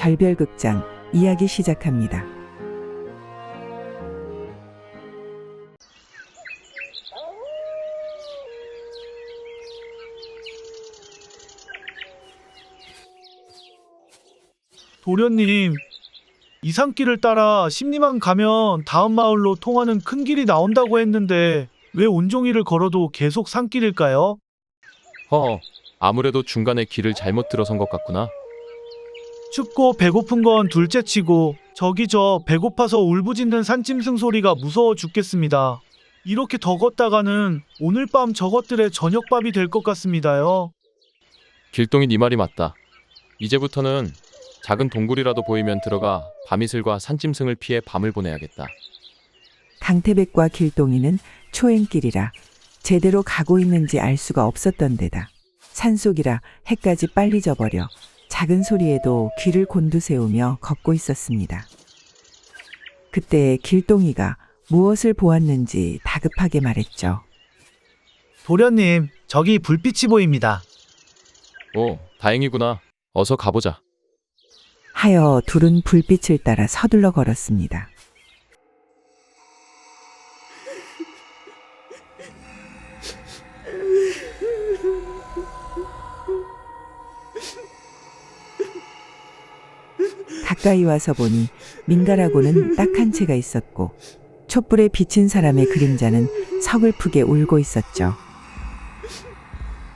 별별극장 이야기 시작합니다. 도련님, 이 산길을 따라 10리만 가면 다음 마을로 통하는 큰 길이 나온다고 했는데 왜 온종일을 걸어도 계속 산길일까요? 아무래도 중간에 길을 잘못 들어선 것 같구나. 춥고 배고픈 건 둘째치고 저기 저 배고파서 울부짖는 산짐승 소리가 무서워 죽겠습니다. 이렇게 더 걷다가는 오늘 밤 저것들의 저녁밥이 될 것 같습니다요. 길동이 네 말이 맞다. 이제부터는 작은 동굴이라도 보이면 들어가 밤이슬과 산짐승을 피해 밤을 보내야겠다. 강태백과 길동이는 초행길이라 제대로 가고 있는지 알 수가 없었던 데다 산속이라 해까지 빨리 져버려 작은 소리에도 귀를 곤두세우며 걷고 있었습니다. 그때 길동이가 무엇을 보았는지 다급하게 말했죠. 도련님, 저기 불빛이 보입니다. 오, 다행이구나. 어서 가보자. 하여 둘은 불빛을 따라 서둘러 걸었습니다. 가까이 와서 보니 민가라고는 딱 한 채가 있었고 촛불에 비친 사람의 그림자는 서글프게 울고 있었죠.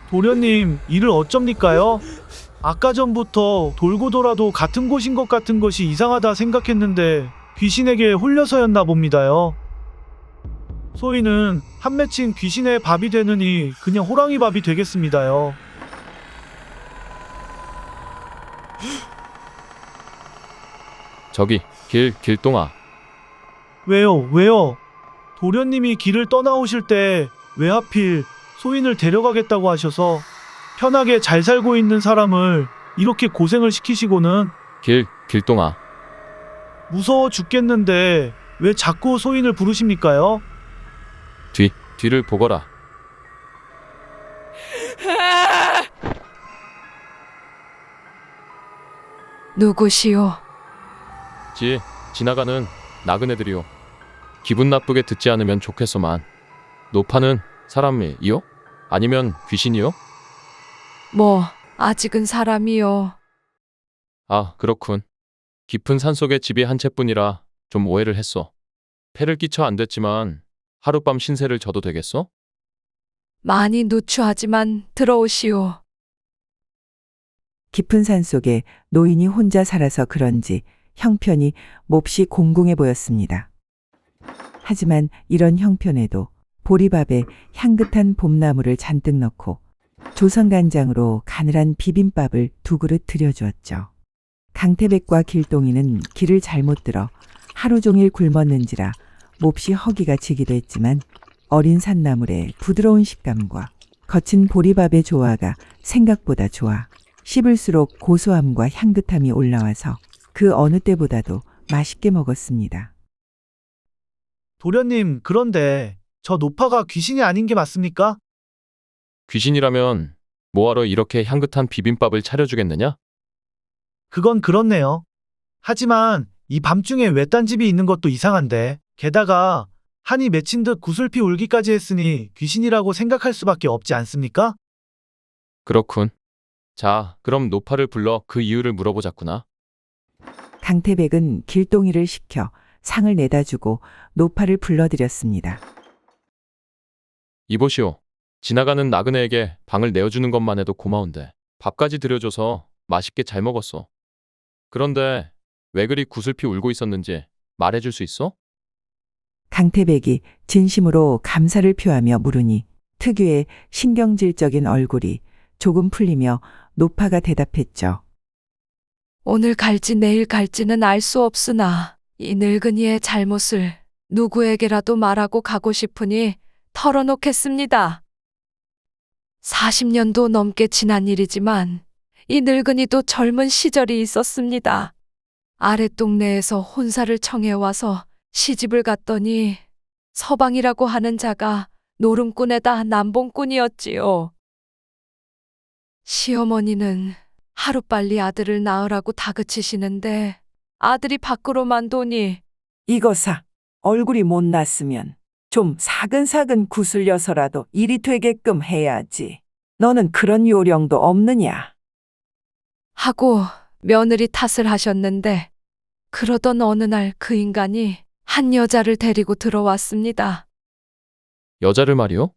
도련님, 이를 어쩝니까요? 아까 전부터 돌고 돌아도 같은 곳인 것 같은 것이 이상하다 생각했는데 귀신에게 홀려서였나 봅니다요. 소희는 한 맺힌 귀신의 밥이 되느니 그냥 호랑이 밥이 되겠습니다요. 저기, 길동아. 왜요? 도련님이 길을 떠나오실 때 왜 하필 소인을 데려가겠다고 하셔서 편하게 잘 살고 있는 사람을 이렇게 고생을 시키시고는. 길동아. 무서워 죽겠는데 왜 자꾸 소인을 부르십니까요? 뒤를 보거라. 누구시오? 지나가는 나그네들이요. 기분 나쁘게 듣지 않으면 좋겠소만. 노파는 사람이요? 아니면 귀신이요? 아직은 사람이요. 아, 그렇군. 깊은 산속에 집이 한 채뿐이라 좀 오해를 했소. 폐를 끼쳐 안 됐지만 하룻밤 신세를 져도 되겠소? 많이 누추하지만 들어오시오. 깊은 산 속에 노인이 혼자 살아서 그런지 형편이 몹시 공공해 보였습니다. 하지만 이런 형편에도 보리밥에 향긋한 봄나물을 잔뜩 넣고 조선간장으로 가늘한 비빔밥을 2그릇 들여주었죠. 강태백과 길동이는 길을 잘못 들어 하루 종일 굶었는지라 몹시 허기가 지기도 했지만 어린 산나물의 부드러운 식감과 거친 보리밥의 조화가 생각보다 좋아 씹을수록 고소함과 향긋함이 올라와서 그 어느 때보다도 맛있게 먹었습니다. 도련님, 그런데 저 노파가 귀신이 아닌 게 맞습니까? 귀신이라면 뭐하러 이렇게 향긋한 비빔밥을 차려주겠느냐? 그건 그렇네요. 하지만 이 밤중에 외딴 집이 있는 것도 이상한데, 게다가 한이 맺힌 듯 구슬피 울기까지 했으니 귀신이라고 생각할 수밖에 없지 않습니까? 그렇군. 자, 그럼 노파를 불러 그 이유를 물어보자꾸나. 강태백은 길동이를 시켜 상을 내다주고 노파를 불러들였습니다. 이보시오. 지나가는 나그네에게 방을 내어주는 것만 해도 고마운데 밥까지 들여줘서 맛있게 잘 먹었어. 그런데 왜 그리 구슬피 울고 있었는지 말해줄 수 있어? 강태백이 진심으로 감사를 표하며 물으니 특유의 신경질적인 얼굴이 조금 풀리며 노파가 대답했죠. 오늘 갈지 내일 갈지는 알 수 없으나 이 늙은이의 잘못을 누구에게라도 말하고 가고 싶으니 털어놓겠습니다. 40년도 넘게 지난 일이지만 이 늙은이도 젊은 시절이 있었습니다. 아랫동네에서 혼사를 청해와서 시집을 갔더니 서방이라고 하는 자가 노름꾼에다 남봉꾼이었지요. 시어머니는 하루빨리 아들을 낳으라고 다그치시는데 아들이 밖으로만 도니 이거사, 얼굴이 못났으면 좀 사근사근 구슬려서라도 일이 되게끔 해야지. 너는 그런 요령도 없느냐? 하고 며느리 탓을 하셨는데 그러던 어느 날 그 인간이 한 여자를 데리고 들어왔습니다. 여자를 말이요?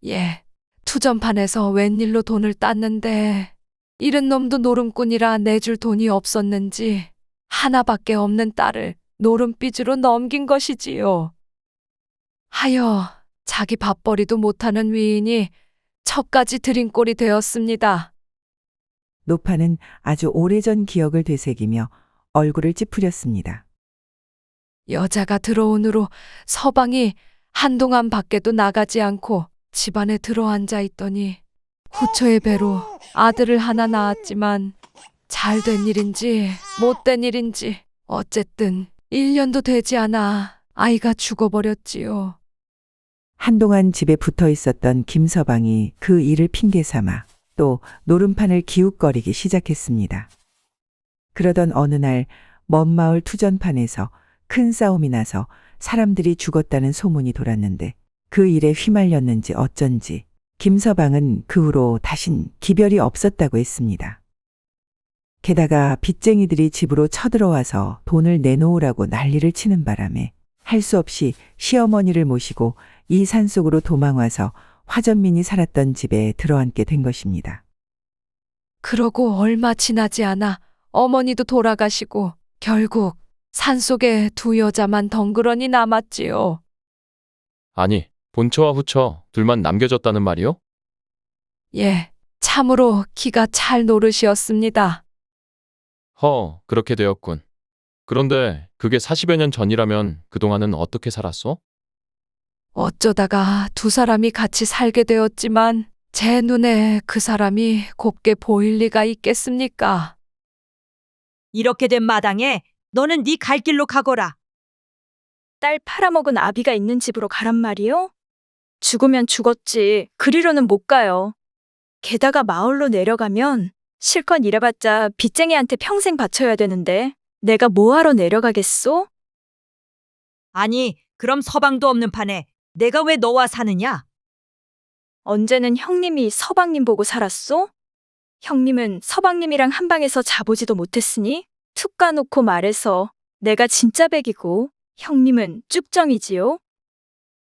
예, 투전판에서 웬일로 돈을 땄는데 이른 놈도 노름꾼이라 내줄 돈이 없었는지 하나밖에 없는 딸을 노름빚으로 넘긴 것이지요. 하여 자기 밥벌이도 못하는 위인이 첩까지 들인 꼴이 되었습니다. 노파는 아주 오래전 기억을 되새기며 얼굴을 찌푸렸습니다. 여자가 들어온 후로 서방이 한동안 밖에도 나가지 않고 집안에 들어앉아 있더니 후처의 배로 아들을 하나 낳았지만 잘된 일인지 못된 일인지 어쨌든 1년도 되지 않아 아이가 죽어버렸지요. 한동안 집에 붙어 있었던 김서방이 그 일을 핑계 삼아 또 노름판을 기웃거리기 시작했습니다. 그러던 어느 날 먼 마을 투전판에서 큰 싸움이 나서 사람들이 죽었다는 소문이 돌았는데 그 일에 휘말렸는지 어쩐지 김서방은 그 후로 다신 기별이 없었다고 했습니다. 게다가 빚쟁이들이 집으로 쳐들어와서 돈을 내놓으라고 난리를 치는 바람에 할 수 없이 시어머니를 모시고 이 산속으로 도망와서 화전민이 살았던 집에 들어앉게 된 것입니다. 그러고 얼마 지나지 않아 어머니도 돌아가시고 결국 산속에 두 여자만 덩그러니 남았지요. 아니, 본처와 후처 둘만 남겨졌다는 말이요? 예, 참으로 기가 찰 노릇이었습니다. 그렇게 되었군. 그런데 그게 40여 년 전이라면 그동안은 어떻게 살았어? 어쩌다가 두 사람이 같이 살게 되었지만 제 눈에 그 사람이 곱게 보일 리가 있겠습니까? 이렇게 된 마당에 너는 네 갈 길로 가거라. 딸 팔아먹은 아비가 있는 집으로 가란 말이요? 죽으면 죽었지 그리로는 못 가요. 게다가 마을로 내려가면 실컷 일해봤자 빚쟁이한테 평생 바쳐야 되는데 내가 뭐하러 내려가겠소? 아니, 그럼 서방도 없는 판에 내가 왜 너와 사느냐? 언제는 형님이 서방님 보고 살았소? 형님은 서방님이랑 한 방에서 자보지도 못했으니 툭 까놓고 말해서 내가 진짜 백이고 형님은 쭉정이지요?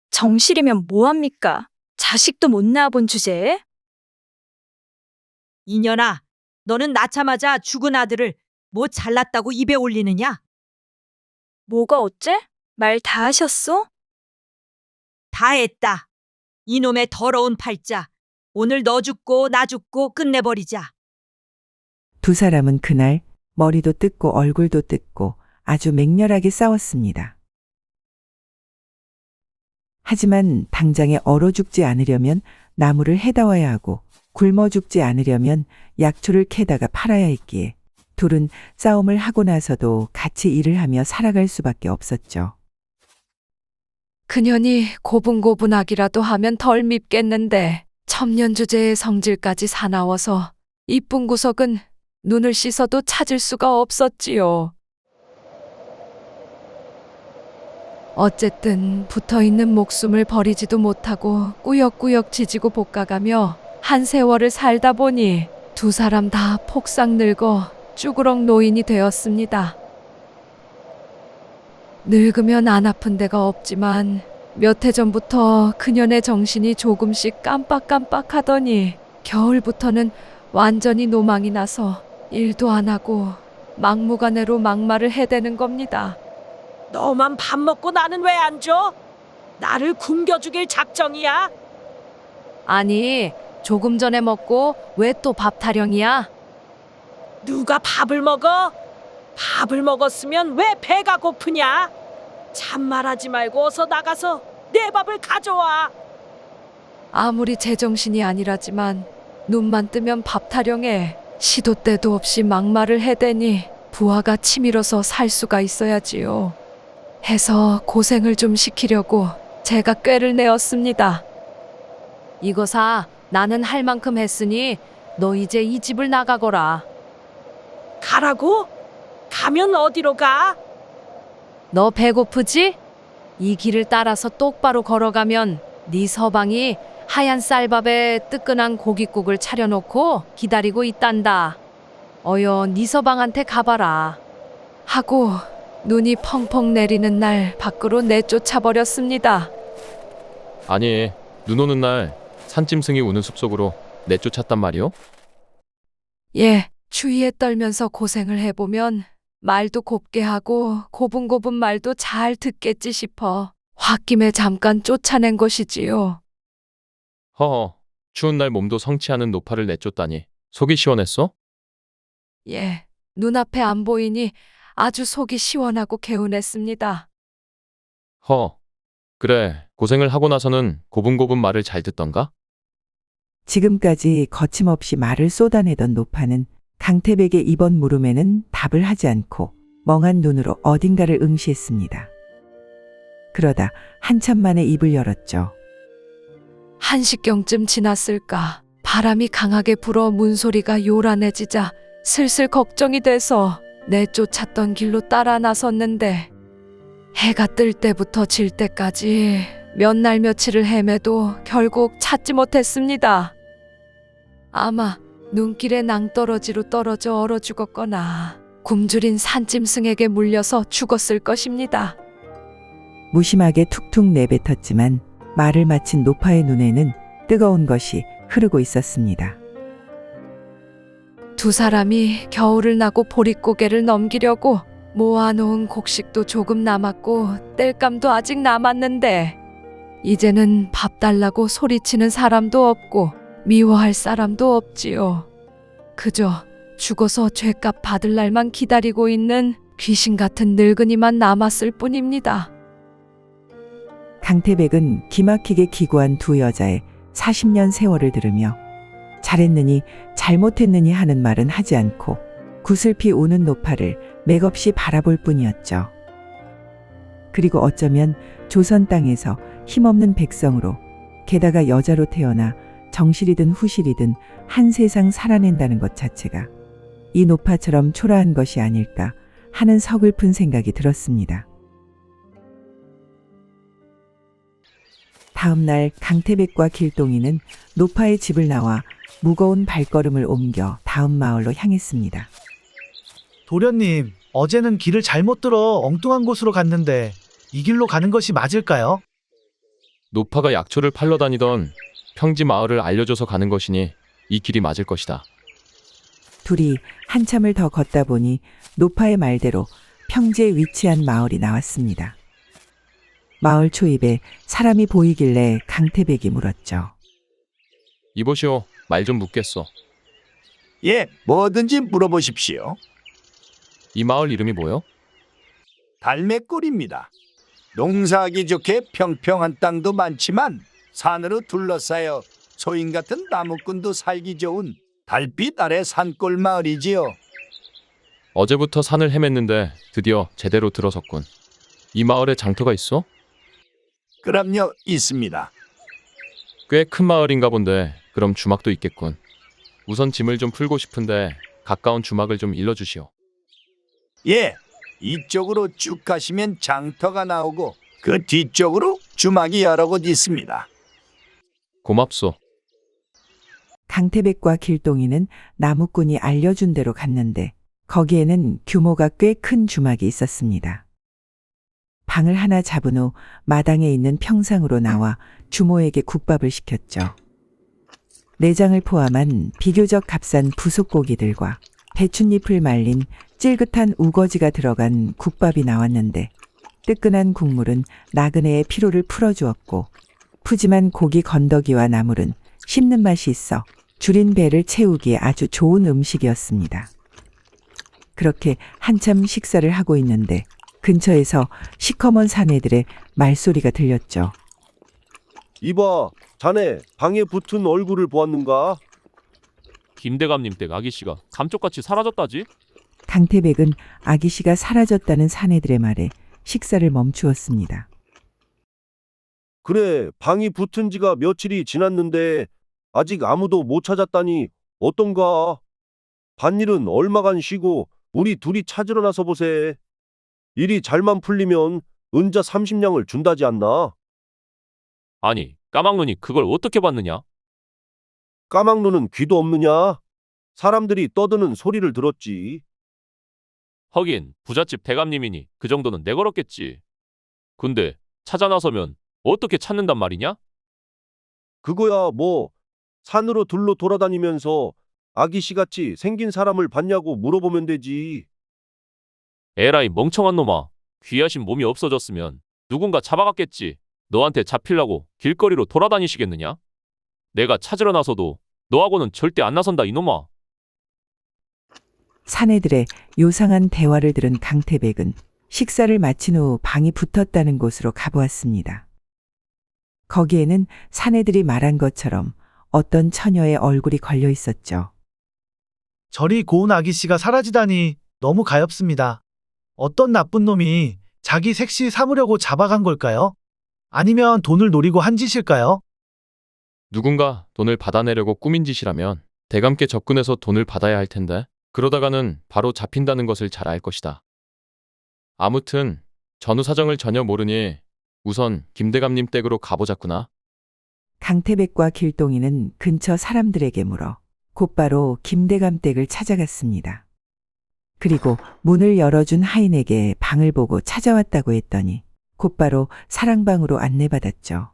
정실이면 뭐합니까? 자식도 못 낳아본 주제에? 이년아, 너는 낳자마자 죽은 아들을 뭐 잘났다고 입에 올리느냐? 뭐가 어째? 말 다 하셨소? 다 했다. 이놈의 더러운 팔자. 오늘 너 죽고 나 죽고 끝내버리자. 두 사람은 그날 머리도 뜯고 얼굴도 뜯고 아주 맹렬하게 싸웠습니다. 하지만 당장에 얼어 죽지 않으려면 나무를 해다와야 하고 굶어 죽지 않으려면 약초를 캐다가 팔아야 했기에 둘은 싸움을 하고 나서도 같이 일을 하며 살아갈 수밖에 없었죠. 그년이 고분고분하기라도 하면 덜 밉겠는데 천년주제의 성질까지 사나워서 이쁜 구석은 눈을 씻어도 찾을 수가 없었지요. 어쨌든 붙어있는 목숨을 버리지도 못하고 꾸역꾸역 지지고 볶아가며 한 세월을 살다 보니 두 사람 다 폭삭 늙어 쭈그럭 노인이 되었습니다. 늙으면 안 아픈 데가 없지만 몇 해 전부터 그년의 정신이 조금씩 깜빡깜빡하더니 겨울부터는 완전히 노망이 나서 일도 안 하고 막무가내로 막말을 해대는 겁니다. 너만 밥 먹고 나는 왜 안 줘? 나를 굶겨 죽일 작정이야? 아니, 조금 전에 먹고 왜 또 밥 타령이야? 누가 밥을 먹어? 밥을 먹었으면 왜 배가 고프냐? 잔말하지 말고 어서 나가서 내 밥을 가져와. 아무리 제정신이 아니라지만 눈만 뜨면 밥 타령에 시도 때도 없이 막말을 해대니 부하가 치밀어서 살 수가 있어야지요. 해서 고생을 좀 시키려고 제가 꾀를 내었습니다. 이거사, 나는 할 만큼 했으니 너 이제 이 집을 나가거라. 가라고? 가면 어디로 가? 너 배고프지? 이 길을 따라서 똑바로 걸어가면 네 서방이 하얀 쌀밥에 뜨끈한 고깃국을 차려놓고 기다리고 있단다. 어여 네 서방한테 가봐라. 하고 눈이 펑펑 내리는 날 밖으로 내쫓아 버렸습니다. 아니, 눈 오는 날 산짐승이 우는 숲속으로 내쫓았단 말이오? 예, 추위에 떨면서 고생을 해보면 말도 곱게 하고 고분고분 말도 잘 듣겠지 싶어 홧김에 잠깐 쫓아낸 것이지요. 허허, 추운 날 몸도 성취하는 노파를 내쫓다니 속이 시원했어? 예, 눈앞에 안 보이니 아주 속이 시원하고 개운했습니다. 허, 그래, 고생을 하고 나서는 고분고분 말을 잘 듣던가? 지금까지 거침없이 말을 쏟아내던 노파는 강태백의 이번 물음에는 답을 하지 않고 멍한 눈으로 어딘가를 응시했습니다. 그러다 한참 만에 입을 열었죠. 1시경쯤 지났을까. 바람이 강하게 불어 문소리가 요란해지자 슬슬 걱정이 돼서 내쫓았던 길로 따라 나섰는데 해가 뜰 때부터 질 때까지 몇 날 며칠을 헤매도 결국 찾지 못했습니다. 아마 눈길에 낭떠러지로 떨어져 얼어 죽었거나 굶주린 산짐승에게 물려서 죽었을 것입니다. 무심하게 툭툭 내뱉었지만 말을 마친 노파의 눈에는 뜨거운 것이 흐르고 있었습니다. 두 사람이 겨울을 나고 보릿고개를 넘기려고 모아놓은 곡식도 조금 남았고 땔감도 아직 남았는데 이제는 밥 달라고 소리치는 사람도 없고 미워할 사람도 없지요. 그저 죽어서 죗값 받을 날만 기다리고 있는 귀신 같은 늙은이만 남았을 뿐입니다. 강태백은 기막히게 기구한 두 여자의 40년 세월을 들으며 잘했느니 잘못했느니 하는 말은 하지 않고 구슬피 우는 노파를 맥없이 바라볼 뿐이었죠. 그리고 어쩌면 조선 땅에서 힘없는 백성으로 게다가 여자로 태어나 정실이든 후실이든 한 세상 살아낸다는 것 자체가 이 노파처럼 초라한 것이 아닐까 하는 서글픈 생각이 들었습니다. 다음 날 강태백과 길동이는 노파의 집을 나와 무거운 발걸음을 옮겨 다음 마을로 향했습니다. 도련님, 어제는 길을 잘못 들어 엉뚱한 곳으로 갔는데 이 길로 가는 것이 맞을까요? 노파가 약초를 팔러 다니던 평지 마을을 알려줘서 가는 것이니 이 길이 맞을 것이다. 둘이 한참을 더 걷다 보니 노파의 말대로 평지에 위치한 마을이 나왔습니다. 마을 초입에 사람이 보이길래 강태백이 물었죠. 이보시오, 말 좀 묻겠소. 예, 뭐든지 물어보십시오. 이 마을 이름이 뭐요? 달매골입니다. 농사하기 좋게 평평한 땅도 많지만 산으로 둘러싸여 소인 같은 나무꾼도 살기 좋은 달빛 아래 산골 마을이지요. 어제부터 산을 헤맸는데 드디어 제대로 들어섰군. 이 마을에 장터가 있어? 그럼요, 있습니다. 꽤 큰 마을인가 본데 그럼 주막도 있겠군. 우선 짐을 좀 풀고 싶은데 가까운 주막을 좀 일러주시오. 예, 이쪽으로 쭉 가시면 장터가 나오고 그 뒤쪽으로 주막이 여러 곳 있습니다. 고맙소. 강태백과 길동이는 나무꾼이 알려준 대로 갔는데 거기에는 규모가 꽤 큰 주막이 있었습니다. 방을 하나 잡은 후 마당에 있는 평상으로 나와 주모에게 국밥을 시켰죠. 내장을 포함한 비교적 값싼 부속고기들과 배춧잎을 말린 찔긋한 우거지가 들어간 국밥이 나왔는데 뜨끈한 국물은 나그네의 피로를 풀어주었고 푸짐한 고기 건더기와 나물은 씹는 맛이 있어 줄인 배를 채우기에 아주 좋은 음식이었습니다. 그렇게 한참 식사를 하고 있는데 근처에서 시커먼 사내들의 말소리가 들렸죠. 이봐, 자네 방에 붙은 얼굴을 보았는가? 김대감님 댁 아기씨가 감쪽같이 사라졌다지? 강태백은 아기씨가 사라졌다는 사내들의 말에 식사를 멈추었습니다. 그래, 방이 붙은 지가 며칠이 지났는데 아직 아무도 못 찾았다니 어떤가? 밭일은 얼마간 쉬고 우리 둘이 찾으러 나서 보세. 일이 잘만 풀리면 은자 30냥을 준다지 않나? 아니, 까막눈이 그걸 어떻게 봤느냐? 까막눈은 귀도 없느냐? 사람들이 떠드는 소리를 들었지. 하긴 부잣집 대감님이니 그 정도는 내걸었겠지. 근데 찾아 나서면 어떻게 찾는단 말이냐? 그거야 뭐 산으로 둘로 돌아다니면서 아기씨같이 생긴 사람을 봤냐고 물어보면 되지. 에라이 멍청한 놈아. 귀하신 몸이 없어졌으면 누군가 잡아갔겠지. 너한테 잡히려고 길거리로 돌아다니시겠느냐? 내가 찾으러 나서도 너하고는 절대 안 나선다 이놈아. 사내들의 요상한 대화를 들은 강태백은 식사를 마친 후 방이 붙었다는 곳으로 가보았습니다. 거기에는 사내들이 말한 것처럼 어떤 처녀의 얼굴이 걸려 있었죠. 저리 고운 아기씨가 사라지다니 너무 가엾습니다. 어떤 나쁜 놈이 자기 색시 삼으려고 잡아간 걸까요? 아니면 돈을 노리고 한 짓일까요? 누군가 돈을 받아내려고 꾸민 짓이라면 대감께 접근해서 돈을 받아야 할 텐데 그러다가는 바로 잡힌다는 것을 잘 알 것이다. 아무튼 전후 사정을 전혀 모르니 우선 김대감님 댁으로 가보자꾸나. 강태백과 길동이는 근처 사람들에게 물어 곧바로 김대감 댁을 찾아갔습니다. 그리고 문을 열어준 하인에게 방을 보고 찾아왔다고 했더니 곧바로 사랑방으로 안내받았죠.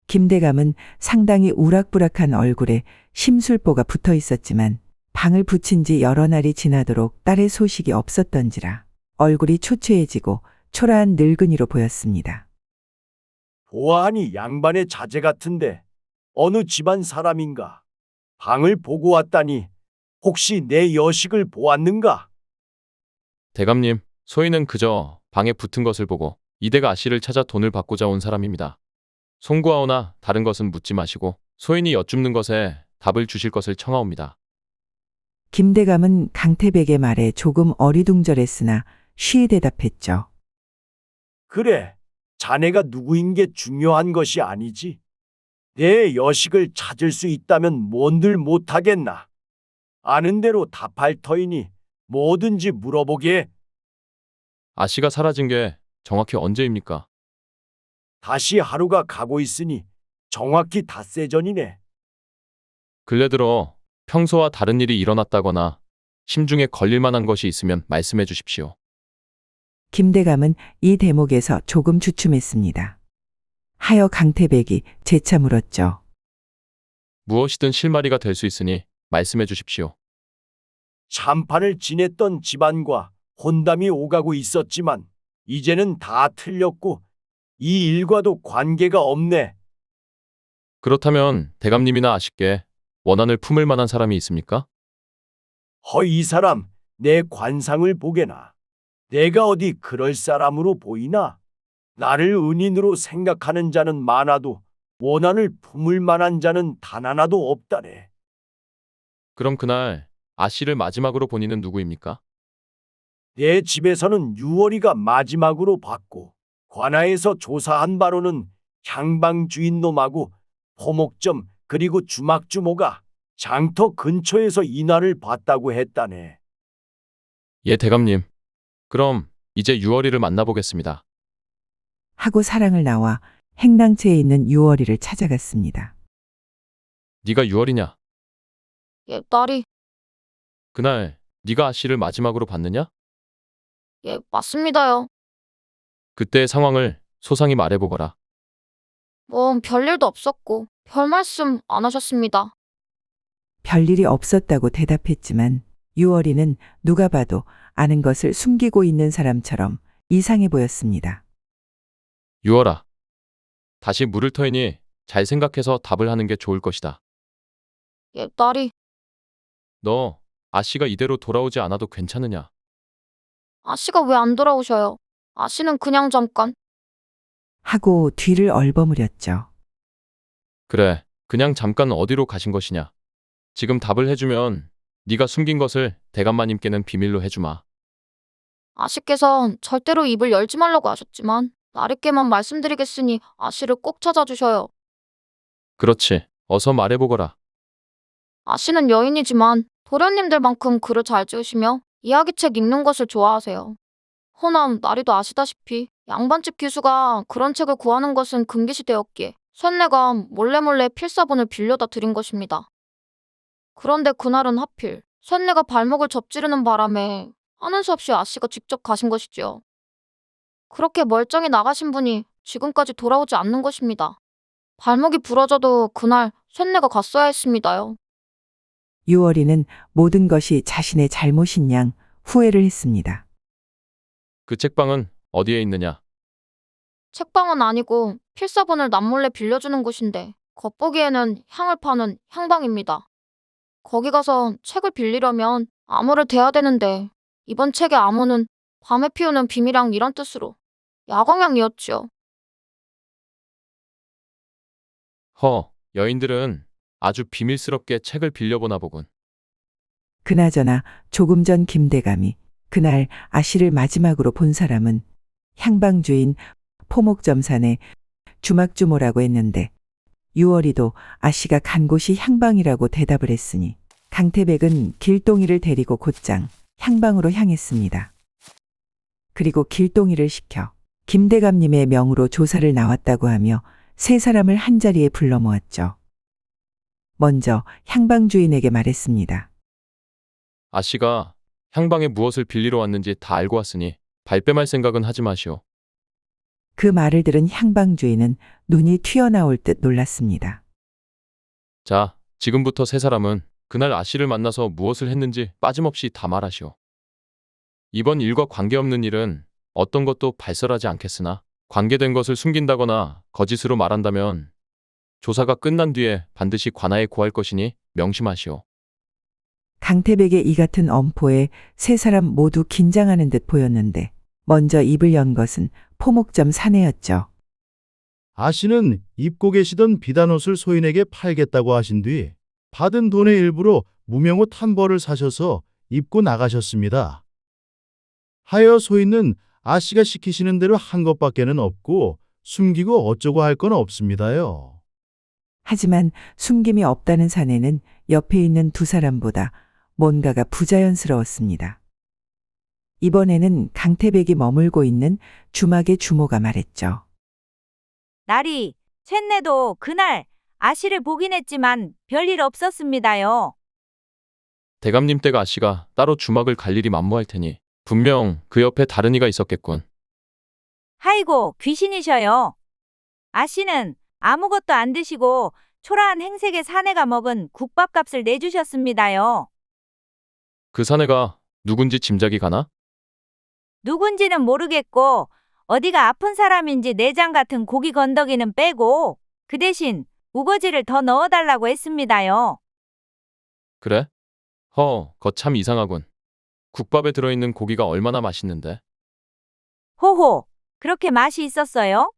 김대감은 상당히 우락부락한 얼굴에 심술보가 붙어 있었지만 방을 붙인 지 여러 날이 지나도록 딸의 소식이 없었던지라 얼굴이 초췌해지고 초라한 늙은이로 보였습니다. 보아하니 양반의 자제 같은데 어느 집안 사람인가? 방을 보고 왔다니 혹시 내 여식을 보았는가? 대감님, 소인은 그저 방에 붙은 것을 보고 이대가 아씨를 찾아 돈을 받고자 온 사람입니다. 송구하오나 다른 것은 묻지 마시고 소인이 여쭙는 것에 답을 주실 것을 청하옵니다. 김대감은 강태백의 말에 조금 어리둥절했으나 쉬이 대답했죠. 그래, 자네가 누구인 게 중요한 것이 아니지. 내 여식을 찾을 수 있다면 뭔들 못하겠나. 아는 대로 답할 터이니 뭐든지 물어보게. 아씨가 사라진 게 정확히 언제입니까? 다시 하루가 가고 있으니 정확히 닷새 전이네. 근래 들어 평소와 다른 일이 일어났다거나 심중에 걸릴 만한 것이 있으면 말씀해 주십시오. 김대감은 이 대목에서 조금 주춤했습니다. 하여 강태백이 재차 물었죠. 무엇이든 실마리가 될 수 있으니 말씀해 주십시오. 참판을 지냈던 집안과 혼담이 오가고 있었지만 이제는 다 틀렸고 이 일과도 관계가 없네. 그렇다면 대감님이나 아씨께 원한을 품을 만한 사람이 있습니까? 이 사람 내 관상을 보게나. 내가 어디 그럴 사람으로 보이나? 나를 은인으로 생각하는 자는 많아도 원한을 품을 만한 자는 단 하나도 없다네. 그럼 그날 아씨를 마지막으로 본 이는 누구입니까? 내 집에서는 유월이가 마지막으로 봤고 관아에서 조사한 바로는 향방 주인 놈하고 포목점 그리고 주막주모가 장터 근처에서 이날을 봤다고 했다네. 예, 대감님. 그럼 이제 유월이를 만나보겠습니다. 하고 사랑을 나와 행랑채에 있는 유월이를 찾아갔습니다. 네가 유월이냐? 예, 딸이. 그날 네가 아씨를 마지막으로 봤느냐? 예, 맞습니다요. 그때의 상황을 소상히 말해보거라. 뭔 별일도 없었고 별 말씀 안 하셨습니다. 별일이 없었다고 대답했지만 유월이는 누가 봐도 아는 것을 숨기고 있는 사람처럼 이상해 보였습니다. 유월아, 다시 물을 터이니 잘 생각해서 답을 하는 게 좋을 것이다. 예, 딸이. 너 아씨가 이대로 돌아오지 않아도 괜찮으냐? 아씨가 왜 안 돌아오셔요? 아씨는 그냥 잠깐. 하고 뒤를 얼버무렸죠. 그래, 그냥 잠깐 어디로 가신 것이냐? 지금 답을 해주면 네가 숨긴 것을 대감마님께는 비밀로 해주마. 아씨께선 절대로 입을 열지 말라고 하셨지만 나리께만 말씀드리겠으니 아씨를 꼭 찾아주셔요. 그렇지, 어서 말해보거라. 아씨는 여인이지만 도련님들만큼 글을 잘 지으시며 이야기책 읽는 것을 좋아하세요. 허남 나리도 아시다시피 양반집 기수가 그런 책을 구하는 것은 금기시되었기에 쇳내가 몰래 필사본을 빌려다 드린 것입니다. 그런데 그날은 하필 쇳내가 발목을 접지르는 바람에 하는 수 없이 아씨가 직접 가신 것이지요. 그렇게 멀쩡히 나가신 분이 지금까지 돌아오지 않는 것입니다. 발목이 부러져도 그날 쇳내가 갔어야 했습니다요. 유월이는 모든 것이 자신의 잘못인 양 후회를 했습니다. 그 책방은 어디에 있느냐? 책방은 아니고 필사본을 남몰래 빌려주는 곳인데 겉보기에는 향을 파는 향방입니다. 거기 가서 책을 빌리려면 암호를 대야 되는데 이번 책의 암호는 밤에 피우는 비밀향이란 뜻으로 야광향이었지요. 여인들은 아주 비밀스럽게 책을 빌려보나 보군. 그나저나 조금 전 김대감이 그날 아씨를 마지막으로 본 사람은 향방주인 포목점산의 주막주모라고 했는데 유월이도 아씨가 간 곳이 향방이라고 대답을 했으니 강태백은 길동이를 데리고 곧장 향방으로 향했습니다. 그리고 길동이를 시켜 김대감님의 명으로 조사를 나왔다고 하며 세 사람을 한자리에 불러 모았죠. 먼저 향방주인에게 말했습니다. 아씨가 향방에 무엇을 빌리러 왔는지 다 알고 왔으니 발뺌할 생각은 하지 마시오. 그 말을 들은 향방주인은 눈이 튀어나올 듯 놀랐습니다. 자, 지금부터 세 사람은 그날 아씨를 만나서 무엇을 했는지 빠짐없이 다 말하시오. 이번 일과 관계없는 일은 어떤 것도 발설하지 않겠으나 관계된 것을 숨긴다거나 거짓으로 말한다면 조사가 끝난 뒤에 반드시 관하에 고할 것이니 명심하시오. 강태백의 이 같은 엄포에 세 사람 모두 긴장하는 듯 보였는데 먼저 입을 연 것은 포목점 사내였죠. 아씨는 입고 계시던 비단옷을 소인에게 팔겠다고 하신 뒤 받은 돈의 일부로 무명옷 한 벌을 사셔서 입고 나가셨습니다. 하여 소인은 아씨가 시키시는 대로 한 것밖에는 없고 숨기고 어쩌고 할 건 없습니다요. 하지만 숨김이 없다는 사내는 옆에 있는 두 사람보다 뭔가가 부자연스러웠습니다. 이번에는 강태백이 머물고 있는 주막의 주모가 말했죠. 나리, 쇳내도 그날 아씨를 보긴 했지만 별일 없었습니다요. 대감님 댁 아씨가 따로 주막을 갈 일이 만무할 테니 분명 그 옆에 다른 이가 있었겠군. 하이고 귀신이셔요. 아씨는 아무것도 안 드시고 초라한 행색의 사내가 먹은 국밥값을 내주셨습니다요. 그 사내가 누군지 짐작이 가나? 누군지는 모르겠고 어디가 아픈 사람인지 내장 같은 고기 건더기는 빼고 그 대신 우거지를 더 넣어달라고 했습니다요. 그래? 거참 이상하군. 국밥에 들어있는 고기가 얼마나 맛있는데? 호호, 그렇게 맛이 있었어요?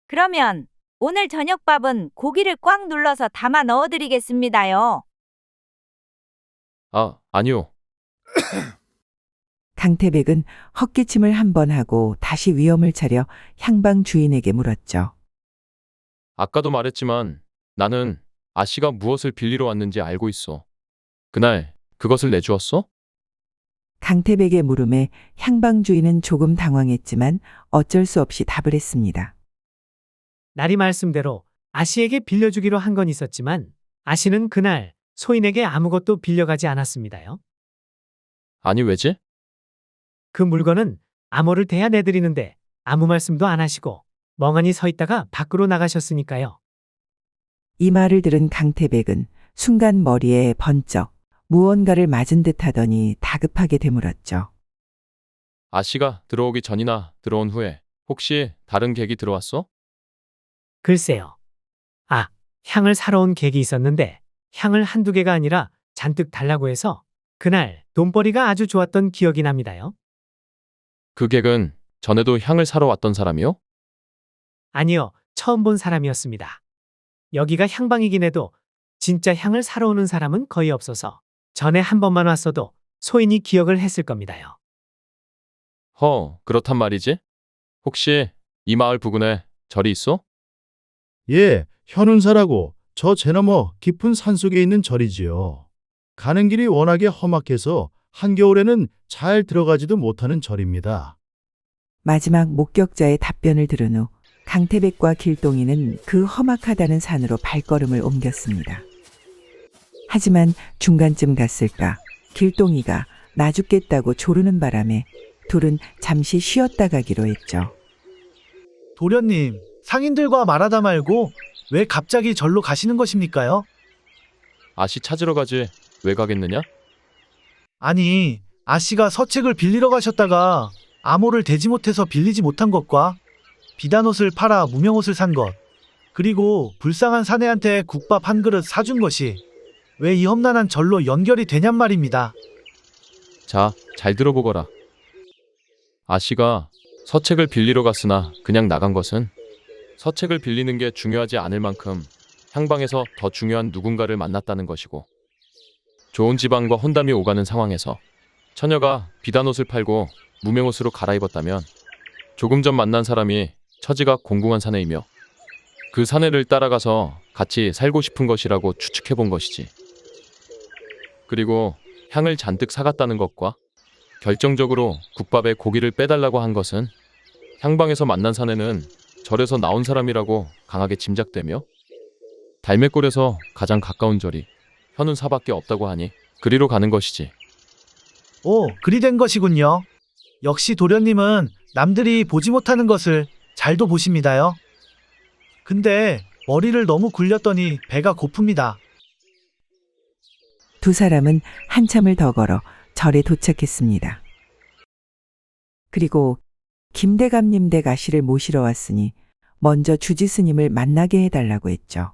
그러면 오늘 저녁밥은 고기를 꽉 눌러서 담아 넣어드리겠습니다요. 아니요. 강태백은 헛기침을 한 번 하고 다시 위엄을 차려 향방 주인에게 물었죠. 아까도 말했지만 나는 아씨가 무엇을 빌리러 왔는지 알고 있어. 그날 그것을 내주었어? 강태백의 물음에 향방 주인은 조금 당황했지만 어쩔 수 없이 답을 했습니다. 나리 말씀대로 아씨에게 빌려주기로 한 건 있었지만 아씨는 그날 소인에게 아무것도 빌려가지 않았습니다요. 아니 왜지? 그 물건은 암호를 대야 내드리는데 아무 말씀도 안 하시고 멍하니 서 있다가 밖으로 나가셨으니까요. 이 말을 들은 강태백은 순간 머리에 번쩍 무언가를 맞은 듯 하더니 다급하게 되물었죠. 아씨가 들어오기 전이나 들어온 후에 혹시 다른 객이 들어왔어? 글쎄요. 향을 사러 온 객이 있었는데 향을 한두 개가 아니라 잔뜩 달라고 해서 그날 돈벌이가 아주 좋았던 기억이 납니다요. 그 객은 전에도 향을 사러 왔던 사람이요? 아니요, 처음 본 사람이었습니다. 여기가 향방이긴 해도 진짜 향을 사러 오는 사람은 거의 없어서 전에 한 번만 왔어도 소인이 기억을 했을 겁니다요. 그렇단 말이지? 혹시 이 마을 부근에 절이 있어? 예, 현운사라고 저 제너머 깊은 산속에 있는 절이지요. 가는 길이 워낙에 험악해서 한겨울에는 잘 들어가지도 못하는 절입니다. 마지막 목격자의 답변을 들은 후 강태백과 길동이는 그 험악하다는 산으로 발걸음을 옮겼습니다. 하지만 중간쯤 갔을까 길동이가 나 죽겠다고 조르는 바람에 둘은 잠시 쉬었다 가기로 했죠. 도련님, 상인들과 말하다 말고 왜 갑자기 절로 가시는 것입니까요? 아씨 찾으러 가지. 왜 가겠느냐? 아니, 아씨가 서책을 빌리러 가셨다가 암호를 대지 못해서 빌리지 못한 것과 비단옷을 팔아 무명옷을 산 것, 그리고 불쌍한 사내한테 국밥 한 그릇 사준 것이 왜 이 험난한 절로 연결이 되냔 말입니다. 자, 잘 들어보거라. 아씨가 서책을 빌리러 갔으나 그냥 나간 것은 서책을 빌리는 게 중요하지 않을 만큼 향방에서 더 중요한 누군가를 만났다는 것이고, 좋은 지방과 혼담이 오가는 상황에서 처녀가 비단옷을 팔고 무명옷으로 갈아입었다면 조금 전 만난 사람이 처지가 공궁한 사내이며 그 사내를 따라가서 같이 살고 싶은 것이라고 추측해 본 것이지. 그리고 향을 잔뜩 사갔다는 것과 결정적으로 국밥에 고기를 빼달라고 한 것은 향방에서 만난 사내는 절에서 나온 사람이라고 강하게 짐작되며, 달매골에서 가장 가까운 절이 현운사밖에 없다고 하니 그리로 가는 것이지. 오, 그리 된 것이군요. 역시 도련님은 남들이 보지 못하는 것을 잘도 보십니다요. 근데 머리를 너무 굴렸더니 배가 고픕니다. 두 사람은 한참을 더 걸어 절에 도착했습니다. 그리고 김대감님 댁 아씨를 모시러 왔으니 먼저 주지스님을 만나게 해달라고 했죠.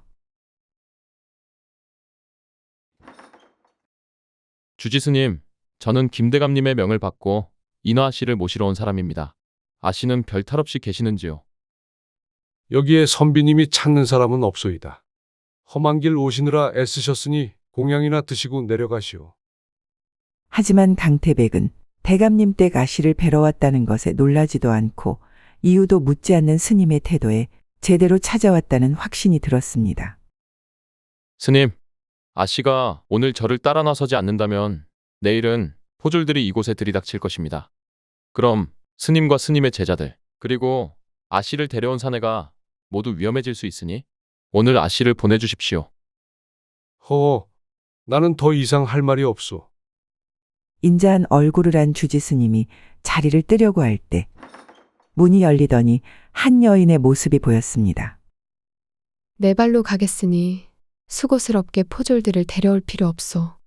주지스님, 저는 김대감님의 명을 받고 인화 아씨를 모시러 온 사람입니다. 아씨는 별 탈 없이 계시는지요? 여기에 선비님이 찾는 사람은 없소이다. 험한 길 오시느라 애쓰셨으니 공양이나 드시고 내려가시오. 하지만 강태백은 대감님 댁 아씨를 뵈러 왔다는 것에 놀라지도 않고 이유도 묻지 않는 스님의 태도에 제대로 찾아왔다는 확신이 들었습니다. 스님, 아씨가 오늘 저를 따라 나서지 않는다면 내일은 포졸들이 이곳에 들이닥칠 것입니다. 그럼 스님과 스님의 제자들, 그리고 아씨를 데려온 사내가 모두 위험해질 수 있으니 오늘 아씨를 보내주십시오. 허, 나는 더 이상 할 말이 없소. 인자한 얼굴을 한 주지스님이 자리를 뜨려고 할 때 문이 열리더니 한 여인의 모습이 보였습니다. 내 발로 가겠으니 수고스럽게 포졸들을 데려올 필요 없소.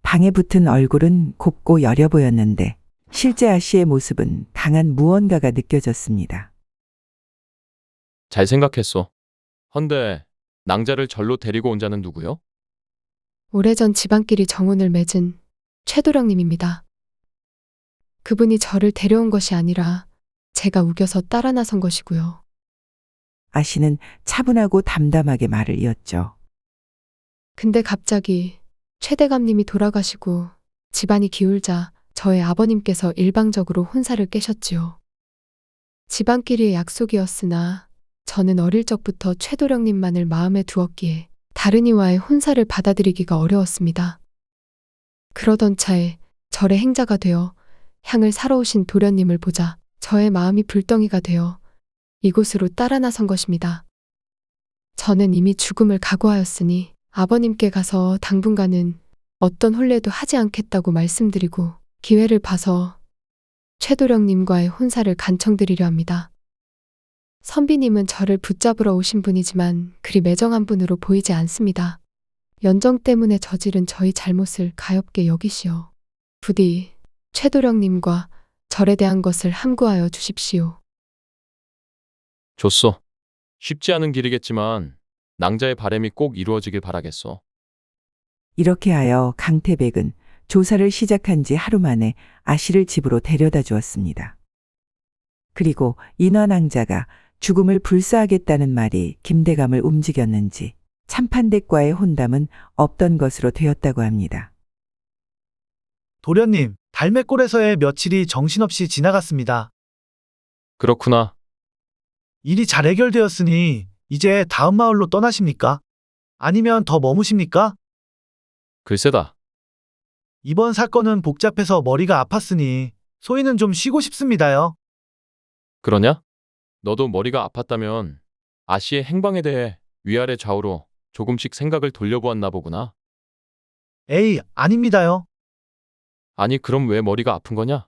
방에 붙은 얼굴은 곱고 여려 보였는데 실제 아씨의 모습은 강한 무언가가 느껴졌습니다. 잘 생각했소. 헌데 낭자를 절로 데리고 온 자는 누구요? 오래전 지방끼리 정혼을 맺은 최도령님입니다. 그분이 저를 데려온 것이 아니라 제가 우겨서 따라 나선 것이고요. 아씨는 차분하고 담담하게 말을 이었죠. 근데 갑자기 최대감님이 돌아가시고 집안이 기울자 저의 아버님께서 일방적으로 혼사를 깨셨지요. 집안끼리의 약속이었으나 저는 어릴 적부터 최도령님만을 마음에 두었기에 다른 이와의 혼사를 받아들이기가 어려웠습니다. 그러던 차에 절의 행자가 되어 향을 사러 오신 도련님을 보자 저의 마음이 불덩이가 되어 이곳으로 따라 나선 것입니다. 저는 이미 죽음을 각오하였으니 아버님께 가서 당분간은 어떤 혼례도 하지 않겠다고 말씀드리고 기회를 봐서 최도령님과의 혼사를 간청드리려 합니다. 선비님은 저를 붙잡으러 오신 분이지만 그리 매정한 분으로 보이지 않습니다. 연정 때문에 저지른 저희 잘못을 가엾게 여기시어 부디 최도령님과 절에 대한 것을 함구하여 주십시오. 좋소. 쉽지 않은 길이겠지만 낭자의 바람이 꼭 이루어지길 바라겠소. 이렇게 하여 강태백은 조사를 시작한 지 하루 만에 아씨를 집으로 데려다 주었습니다. 그리고 인화낭자가 죽음을 불사하겠다는 말이 김대감을 움직였는지 참판댁과의 혼담은 없던 것으로 되었다고 합니다. 도련님, 달매골에서의 며칠이 정신없이 지나갔습니다. 그렇구나. 일이 잘 해결되었으니 이제 다음 마을로 떠나십니까? 아니면 더 머무십니까? 글쎄다. 이번 사건은 복잡해서 머리가 아팠으니 소희는 좀 쉬고 싶습니다요. 그러냐? 너도 머리가 아팠다면 아 씨의 행방에 대해 위아래 좌우로 조금씩 생각을 돌려보았나 보구나. 에이, 아닙니다요. 아니 그럼 왜 머리가 아픈 거냐?